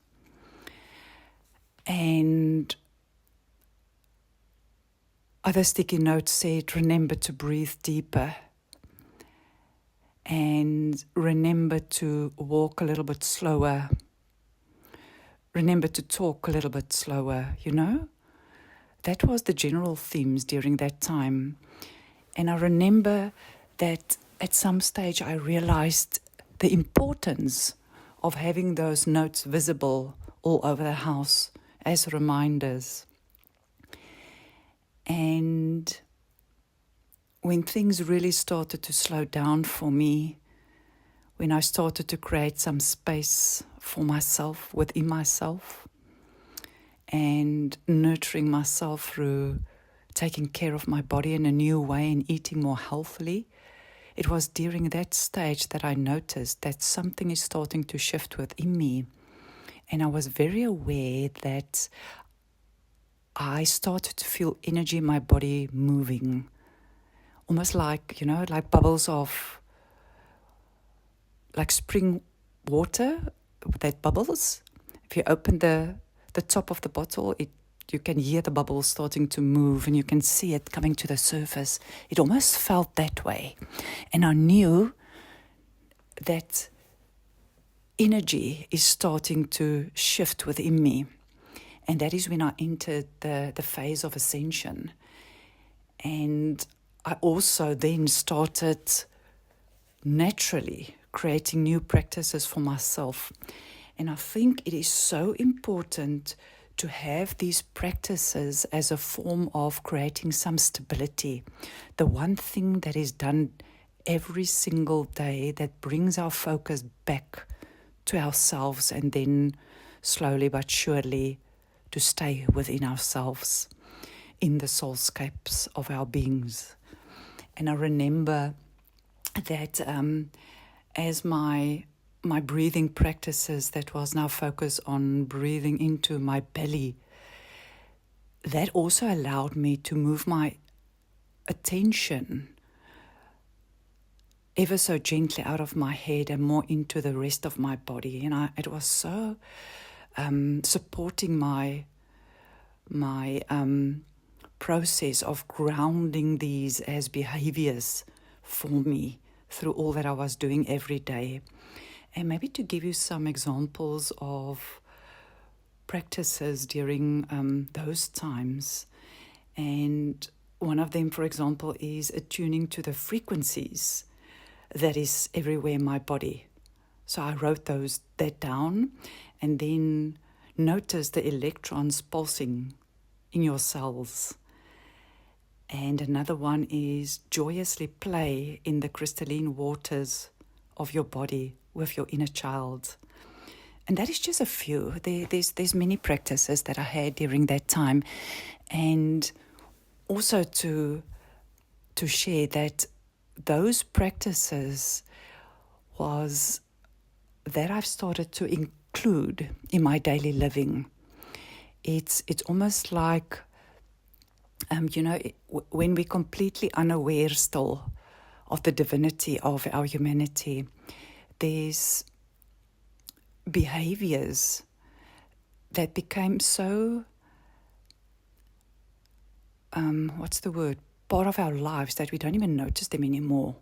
And other sticky notes said, remember to breathe deeper. And remember to walk a little bit slower. Remember to talk a little bit slower, you know? That was the general themes during that time. And I remember that at some stage I realized the importance of having those notes visible all over the house as reminders. And when things really started to slow down for me, when I started to create some space for myself, within myself, and nurturing myself through taking care of my body in a new way and eating more healthily, it was during that stage that I noticed that something is starting to shift within me. And I was very aware that I started to feel energy in my body moving, almost like, like bubbles of, like spring water that bubbles. If you open the top of the bottle, you can hear the bubbles starting to move and you can see it coming to the surface. It almost felt that way. And I knew that energy is starting to shift within me. And that is when I entered the phase of ascension. And I also then started naturally creating new practices for myself. And I think it is so important to have these practices as a form of creating some stability. The one thing that is done every single day that brings our focus back to ourselves, and then slowly but surely to stay within ourselves in the soulscapes of our beings. And I remember that as my breathing practices that was now focused on breathing into my belly, that also allowed me to move my attention ever so gently out of my head and more into the rest of my body. And it was so supporting my process of grounding these as behaviors for me through all that I was doing every day. And maybe to give you some examples of practices during those times. And one of them, for example, is attuning to the frequencies that is everywhere in my body. So I wrote that down, and then notice the electrons pulsing in your cells. And another one is joyously play in the crystalline waters of your body with your inner child. that is just a few. There's many practices that I had during that time. And also to share that those practices was that I've started to include in my daily living. It's almost like, when we're completely unaware still of the divinity of our humanity, there's behaviors that became so, part of our lives that we don't even notice them anymore.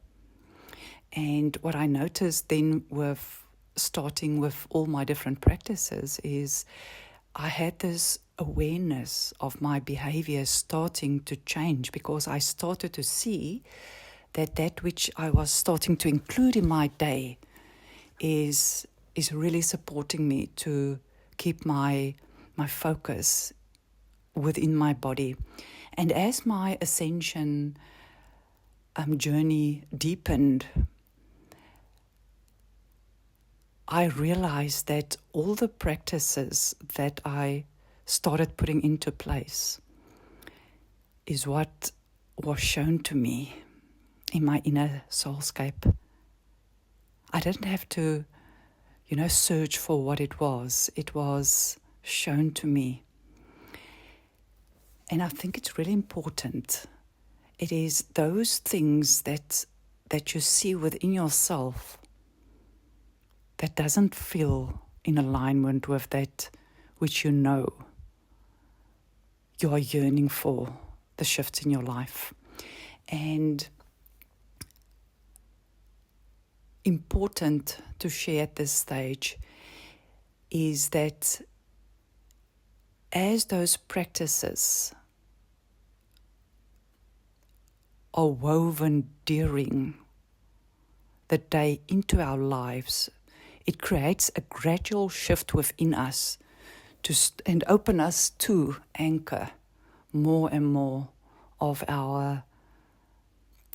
And what I noticed then with starting with all my different practices is I had this awareness of my behavior starting to change, because I started to see that which I was starting to include in my day is really supporting me to keep my focus within my body. And as my ascension journey deepened, I realized that all the practices that I started putting into place is what was shown to me in my inner soulscape. I didn't have to, search for what it was. It was shown to me. And I think it's really important. It is those things that you see within yourself that doesn't feel in alignment with that which you know you are yearning for, the shifts in your life. And important to share at this stage is that as those practices are woven during the day into our lives, it creates a gradual shift within us and open us to anchor more and more of our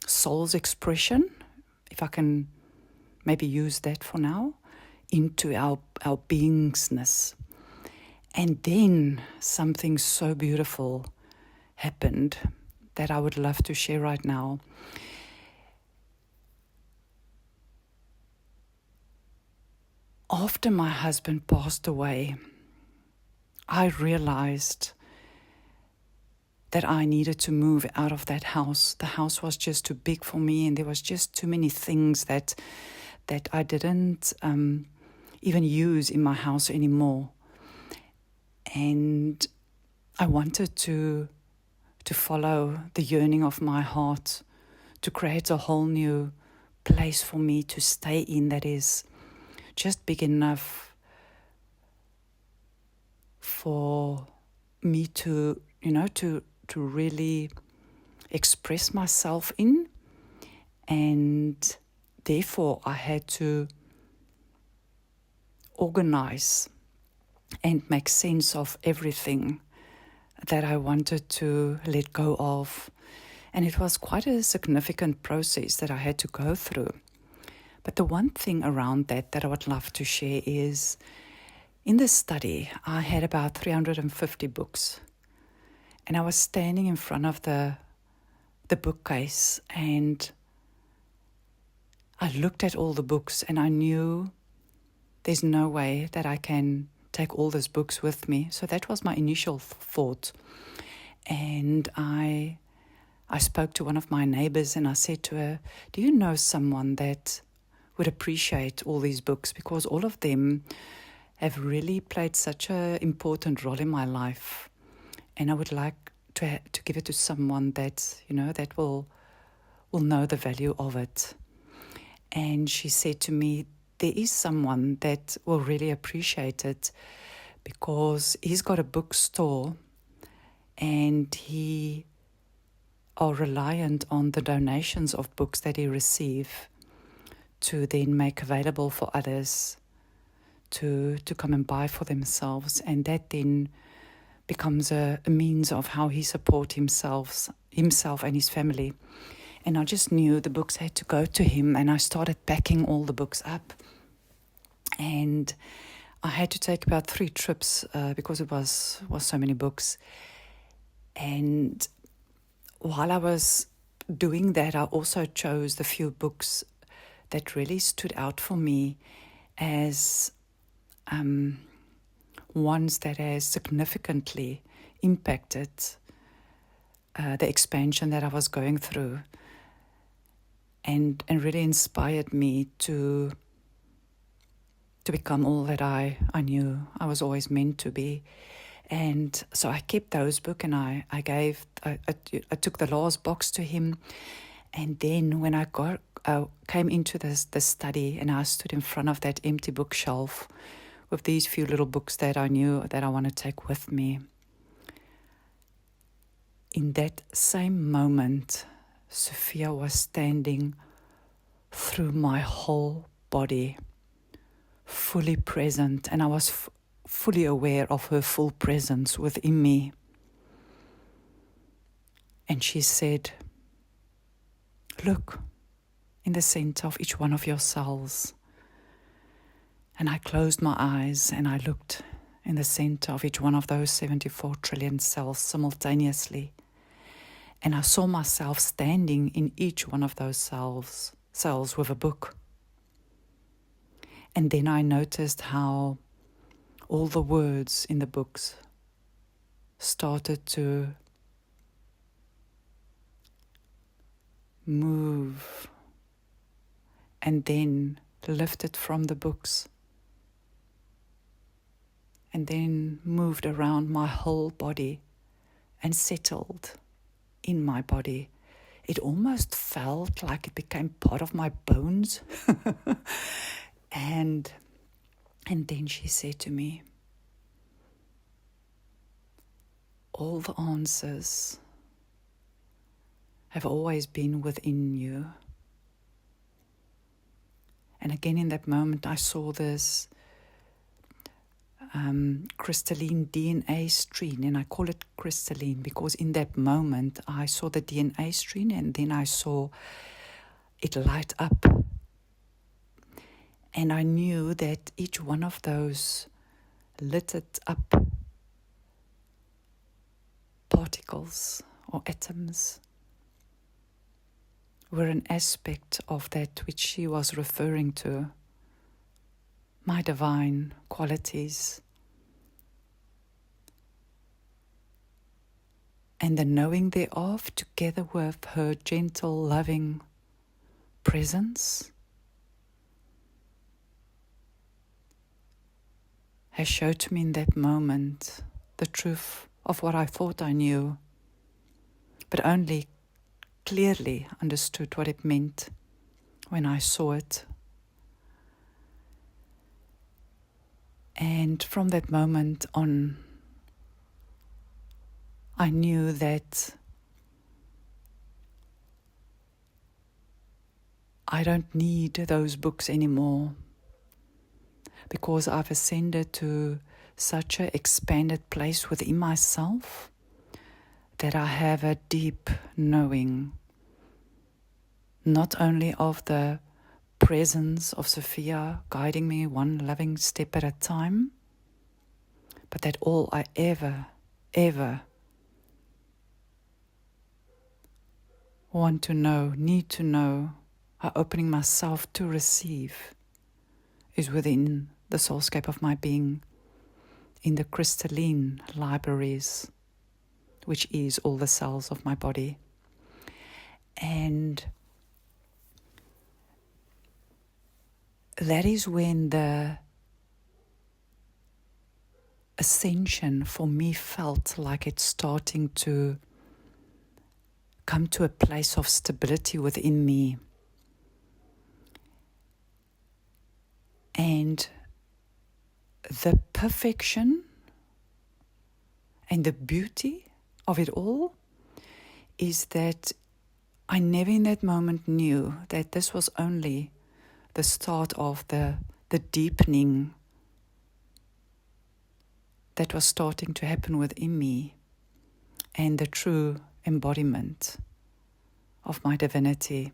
soul's expression, if I can maybe use that for now, into our beingness. And then something so beautiful happened that I would love to share right now. After my husband passed away, I realized that I needed to move out of that house. The house was just too big for me, and there was just too many things that I didn't even use in my house anymore. And I wanted to follow the yearning of my heart, to create a whole new place for me to stay in that is just big enough for me to really express myself in. And therefore I had to organize and make sense of everything that I wanted to let go of. And it was quite a significant process that I had to go through. But the one thing around that I would love to share is, in this study, I had about 350 books. And I was standing in front of the bookcase, and I looked at all the books, and I knew there's no way that I can take all those books with me. So that was my initial thought. And I spoke to one of my neighbors, and I said to her, do you know someone that would appreciate all these books? Because all of them have really played such an important role in my life. And I would like to give it to someone that, that will know the value of it. And she said to me, there is someone that will really appreciate it, because he's got a bookstore and he are reliant on the donations of books that he receives to then make available for others to come and buy for themselves. And that then becomes a means of how he supports himself and his family. And I just knew the books had to go to him, and I started packing all the books up. And I had to take about 3 trips because it was so many books. And while I was doing that, I also chose the few books that really stood out for me as ones that has significantly impacted the expansion that I was going through, and really inspired me to become all that I knew I was always meant to be. And so I kept those books, and I took the last box to him. And then when I came into the study, and I stood in front of that empty bookshelf with these few little books that I knew that I want to take with me, in that same moment, Sophia was standing through my whole body, fully present, and I was fully aware of her full presence within me. And she said, "Look in the center of each one of your cells." And I closed my eyes and I looked in the center of each one of those 74 trillion cells simultaneously. And I saw myself standing in each one of those cells with a book. And then I noticed how all the words in the books started to move and then lifted from the books and then moved around my whole body and settled in my body. It almost felt like it became part of my bones. And then she said to me, "All the answers have always been within you." And again in that moment I saw this crystalline DNA stream, and I call it crystalline because in that moment I saw the DNA stream, and then I saw it light up. And I knew that each one of those lit up particles or atoms were an aspect of that which she was referring to, my divine qualities. And the knowing thereof, together with her gentle, loving presence, has showed to me in that moment the truth of what I thought I knew, but only clearly understood what it meant when I saw it. And from that moment on, I knew that I don't need those books anymore, because I've ascended to such an expanded place within myself that I have a deep knowing, not only of the presence of Sophia guiding me one loving step at a time, but that all I ever want to know, need to know, opening myself to receive, is within the soulscape of my being, in the crystalline libraries, which is all the cells of my body. And that is when the ascension for me felt like it's starting to come to a place of stability within me. And the perfection and the beauty of it all is that I never in that moment knew that this was only the start of the deepening that was starting to happen within me, and the true embodiment of my divinity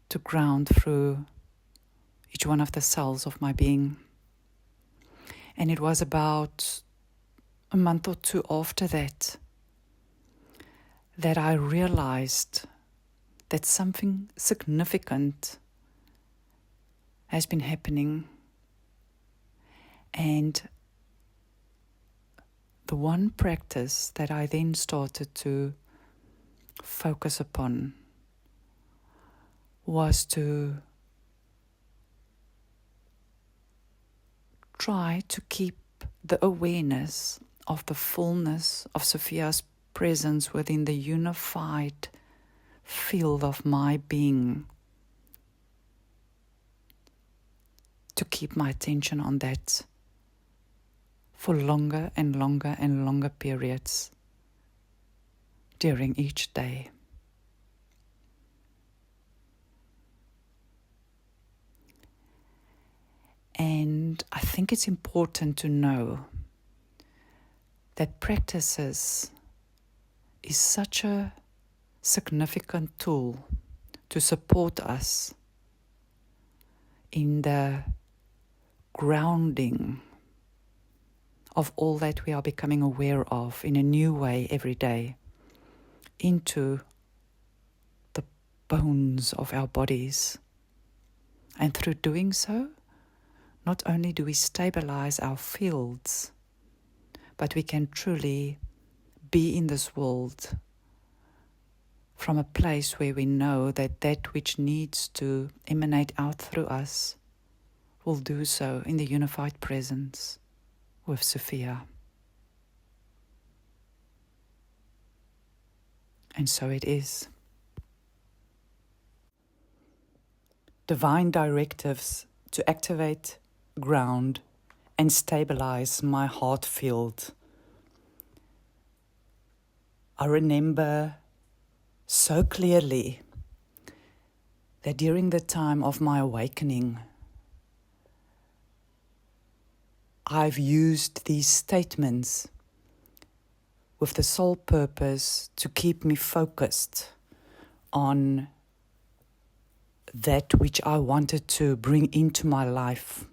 to ground through each one of the cells of my being. And it was about a month or two after that I realized that something significant has been happening. And the one practice that I then started to focus upon was to try to keep the awareness of the fullness of Sophia's presence within the unified field of my being, to keep my attention on that for longer and longer and longer periods during each day. And I think it's important to know that practices is such a significant tool to support us in the grounding of all that we are becoming aware of in a new way every day into the bones of our bodies. And through doing so, not only do we stabilize our fields, but we can truly be in this world from a place where we know that that which needs to emanate out through us will do so in the unified presence with Sophia. And so it is. Divine directives to activate, ground, and stabilize my heart field. I remember so clearly that during the time of my awakening, I've used these statements with the sole purpose to keep me focused on that which I wanted to bring into my life.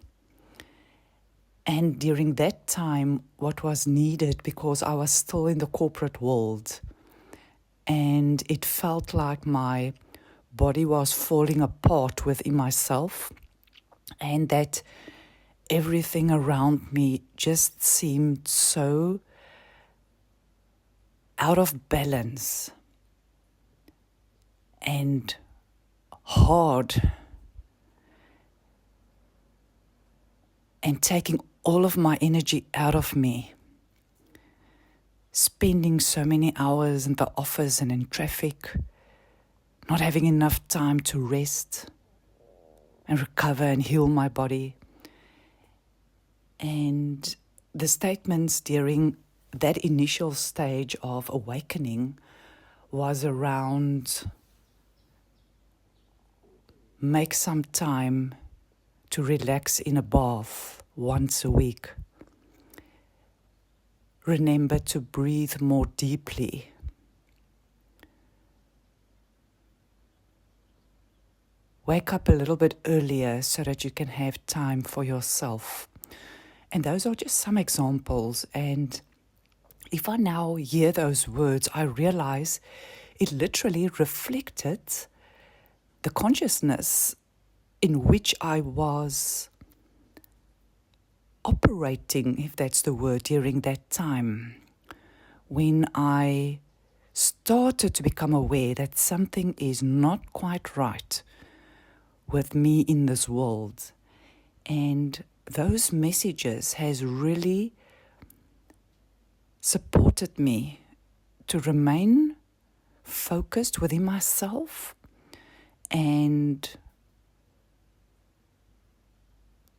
And during that time, what was needed, because I was still in the corporate world, and it felt like my body was falling apart within myself, and that everything around me just seemed so out of balance and hard, and taking all of my energy out of me, spending so many hours in the office and in traffic, not having enough time to rest and recover and heal my body. And the statements during that initial stage of awakening was around: make some time to relax in a bath once a week. Remember to breathe more deeply. Wake up a little bit earlier so that you can have time for yourself. And those are just some examples. And if I now hear those words, I realize it literally reflected the consciousness in which I was operating, if that's the word, during that time, when I started to become aware that something is not quite right with me in this world. And those messages has really supported me to remain focused within myself and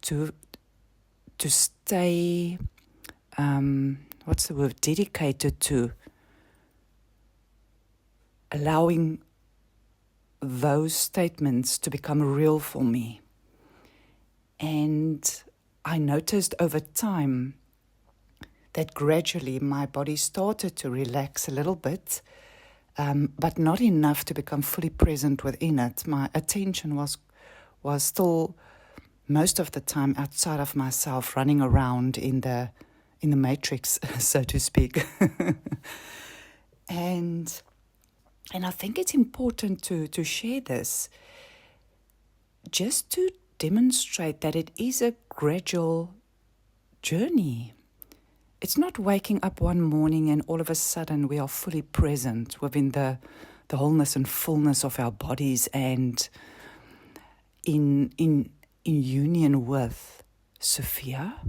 to stay, dedicated to allowing those statements to become real for me. And I noticed over time that gradually my body started to relax a little bit, but not enough to become fully present within it. My attention was still most of the time outside of myself, running around in the matrix, so to speak. and I think it's important to share this, just to demonstrate that it is a gradual journey. It's not waking up one morning and all of a sudden we are fully present within the wholeness and fullness of our bodies and in union with Sophia.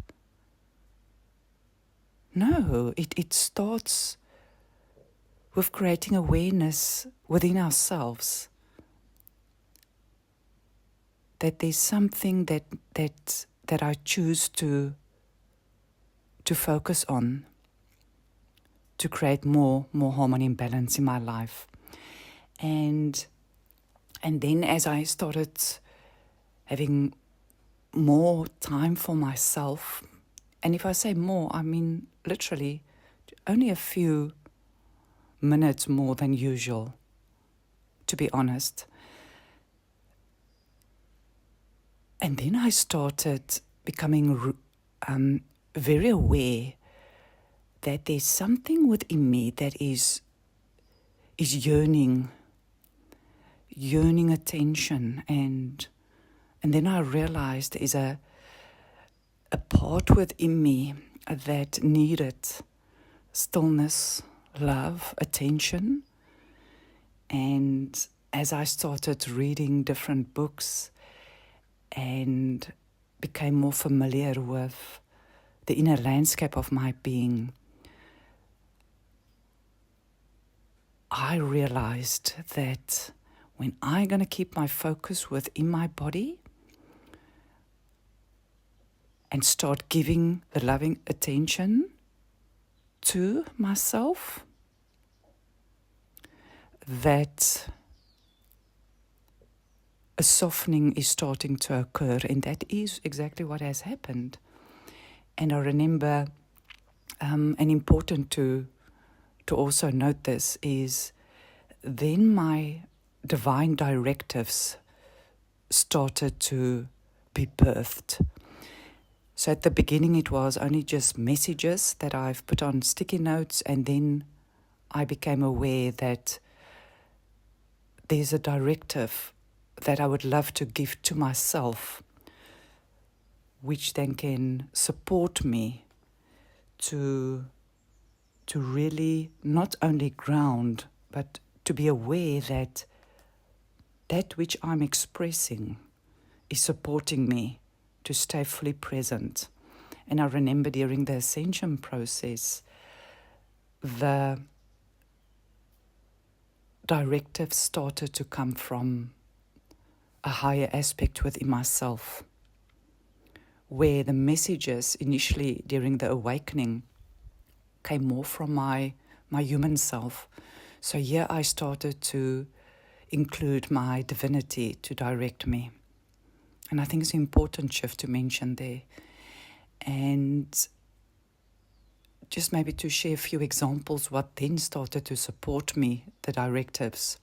No, it starts with creating awareness within ourselves that there's something that I choose to focus on, to create more harmony and balance in my life. And then as I started having more time for myself, and if I say more, I mean literally only a few minutes more than usual, to be honest. And then I started becoming very aware that there's something within me that is yearning attention, and then I realized there is a part within me that needed stillness, love, attention. And as I started reading different books and became more familiar with the inner landscape of my being, I realized that when I'm going to keep my focus within my body and start giving the loving attention to myself, that a softening is starting to occur, and that is exactly what has happened. And I remember, and important to also note this, is then my divine directives started to be birthed. So at the beginning it was only just messages that I've put on sticky notes, and then I became aware that there's a directive that I would love to give to myself, which then can support me to really not only ground, but to be aware that that which I'm expressing is supporting me to stay fully present. And I remember during the ascension process, the directives started to come from a higher aspect within myself, where the messages initially during the awakening came more from my human self. So here I started to include my divinity to direct me. And I think it's an important shift to mention there. And just maybe to share a few examples what then started to support me, the directives.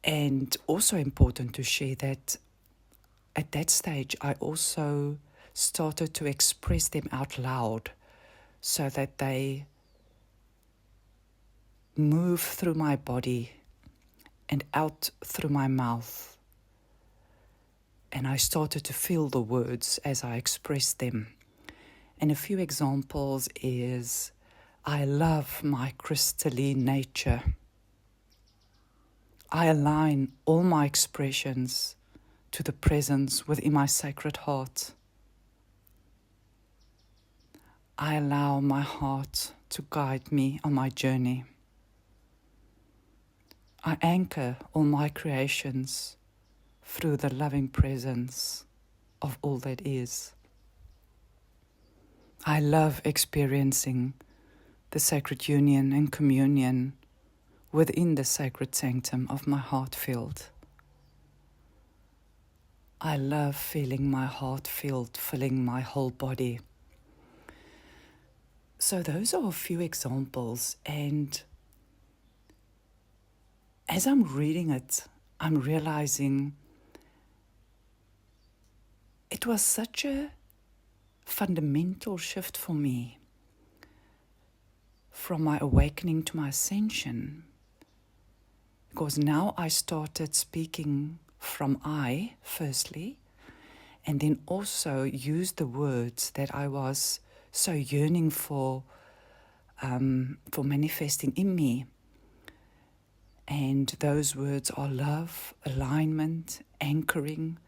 And also important to share that at that stage I also started to express them out loud so that they move through my body and out through my mouth. And I started to feel the words as I expressed them. And a few examples is, I love my crystalline nature. I align all my expressions to the presence within my sacred heart. I allow my heart to guide me on my journey. I anchor all my creations through the loving presence of all that is. I love experiencing the sacred union and communion within the sacred sanctum of my heart field. I love feeling my heart field filling my whole body. So those are a few examples, and as I'm reading it, I'm realizing it was such a fundamental shift for me from my awakening to my ascension, because now I started speaking from I, firstly, and then also used the words that I was so yearning for manifesting in me. And those words are love, alignment, anchoring.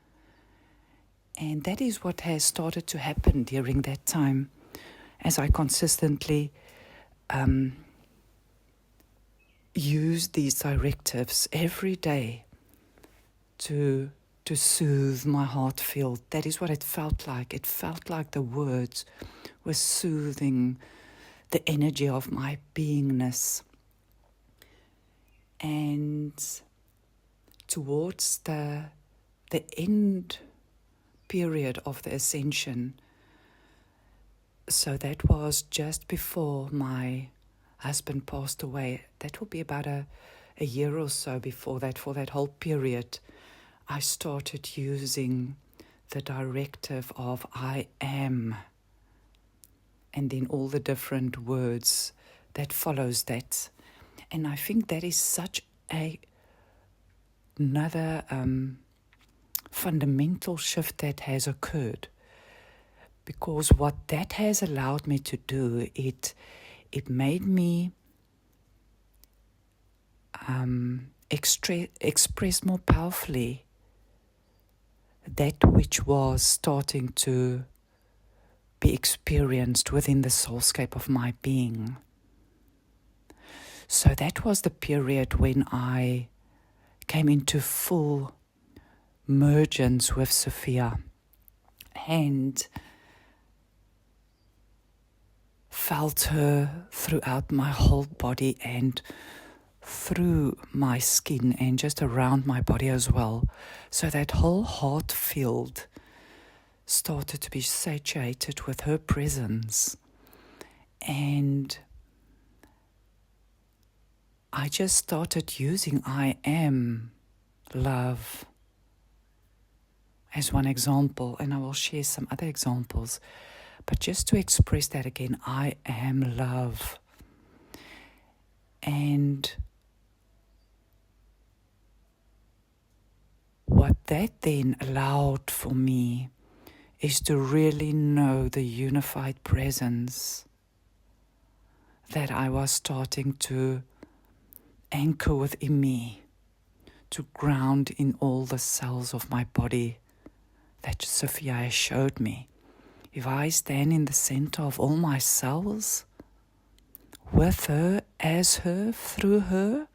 And that is what has started to happen during that time, as I consistently use these directives every day to soothe my heart field. That is what it felt like. It felt like the words were soothing the energy of my beingness. And towards the end period of the ascension, so that was just before my husband passed away. That will be about a year or so before that. For that whole period, I started using the directive of I am, and then all the different words that follows that. And I think that is such another fundamental shift that has occurred, because what that has allowed me to do, it made me express more powerfully that which was starting to be experienced within the soulscape of my being. So that was the period when I came into full mergence with Sophia and felt her throughout my whole body and through my skin and just around my body as well. So that whole heart field started to be saturated with her presence. And I just started using I am love as one example, and I will share some other examples. But just to express that again, I am love. And what that then allowed for me is to really know the unified presence that I was starting to anchor within me, to ground in all the cells of my body that Sophia has showed me. If I stand in the center of all my cells, with her, as her, through her,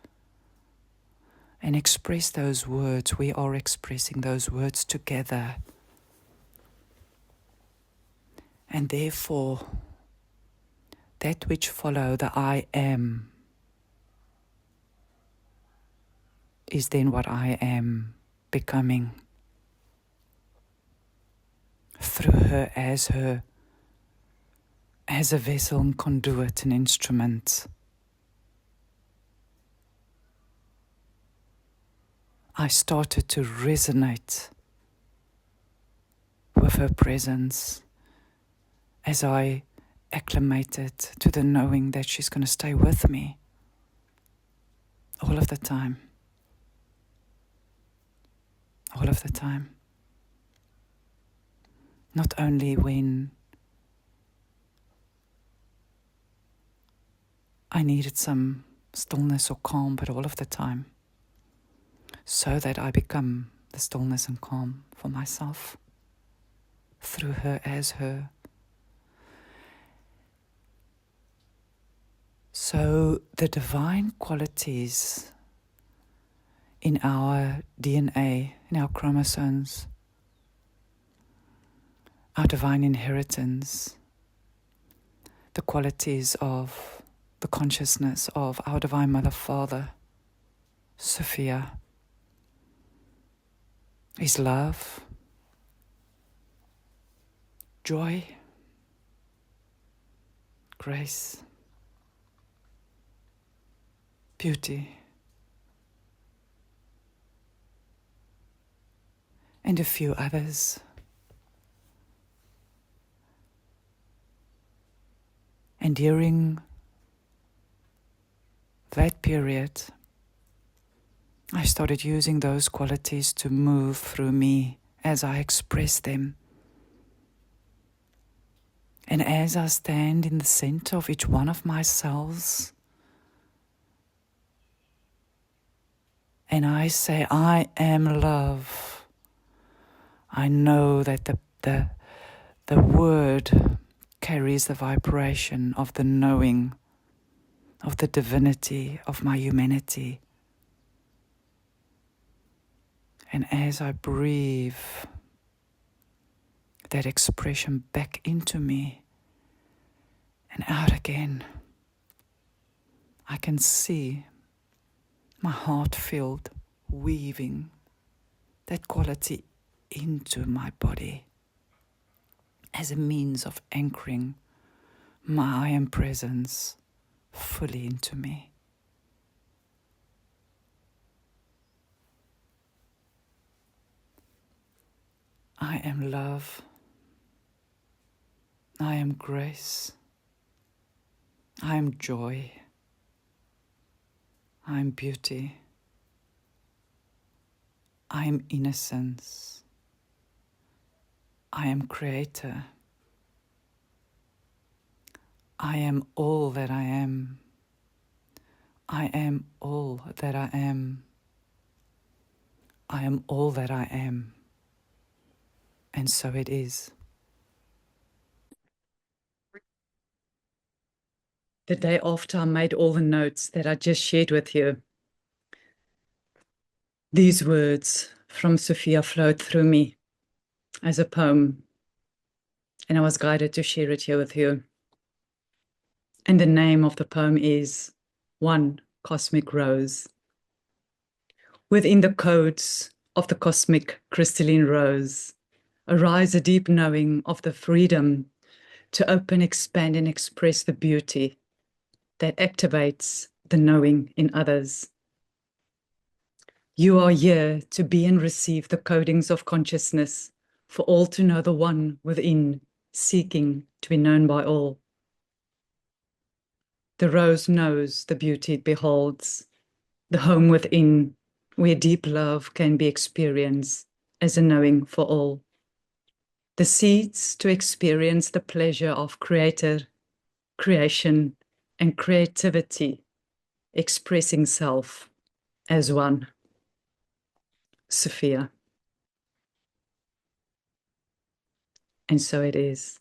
and express those words, we are expressing those words together. And therefore, that which follow the I am is then what I am becoming. Through her, as a vessel and conduit and instrument. I started to resonate with her presence as I acclimated to the knowing that she's going to stay with me all of the time. All of the time. Not only when I needed some stillness or calm, but all of the time, so that I become the stillness and calm for myself, through her, as her. So the divine qualities in our DNA, in our chromosomes, our divine inheritance, the qualities of the consciousness of our Divine Mother Father, Sophia, is love, joy, grace, beauty, and a few others And during that period, I started using those qualities to move through me as I express them. And as I stand in the center of each one of my cells, and I say, I am love, I know that the word carries the vibration of the knowing, of the divinity of my humanity. And as I breathe that expression back into me and out again, I can see my heart filled, weaving that quality into my body as a means of anchoring my I am presence fully into me. I am love. I am grace. I am joy. I am beauty. I am innocence. I am creator. I am all that I am. I am all that I am. I am all that I am. And so it is. The day after I made all the notes that I just shared with you, these words from Sophia flowed through me as a poem, and I was guided to share it here with you. And the name of the poem is One Cosmic Rose. Within the codes of the cosmic crystalline rose, arise a deep knowing of the freedom to open, expand, and express the beauty that activates the knowing in others. You are here to be and receive the codings of consciousness for all to know the one within, seeking to be known by all. The rose knows the beauty it beholds, the home within, where deep love can be experienced as a knowing for all. The seeds to experience the pleasure of creator, creation, and creativity, expressing self as one. Sophia. And so it is.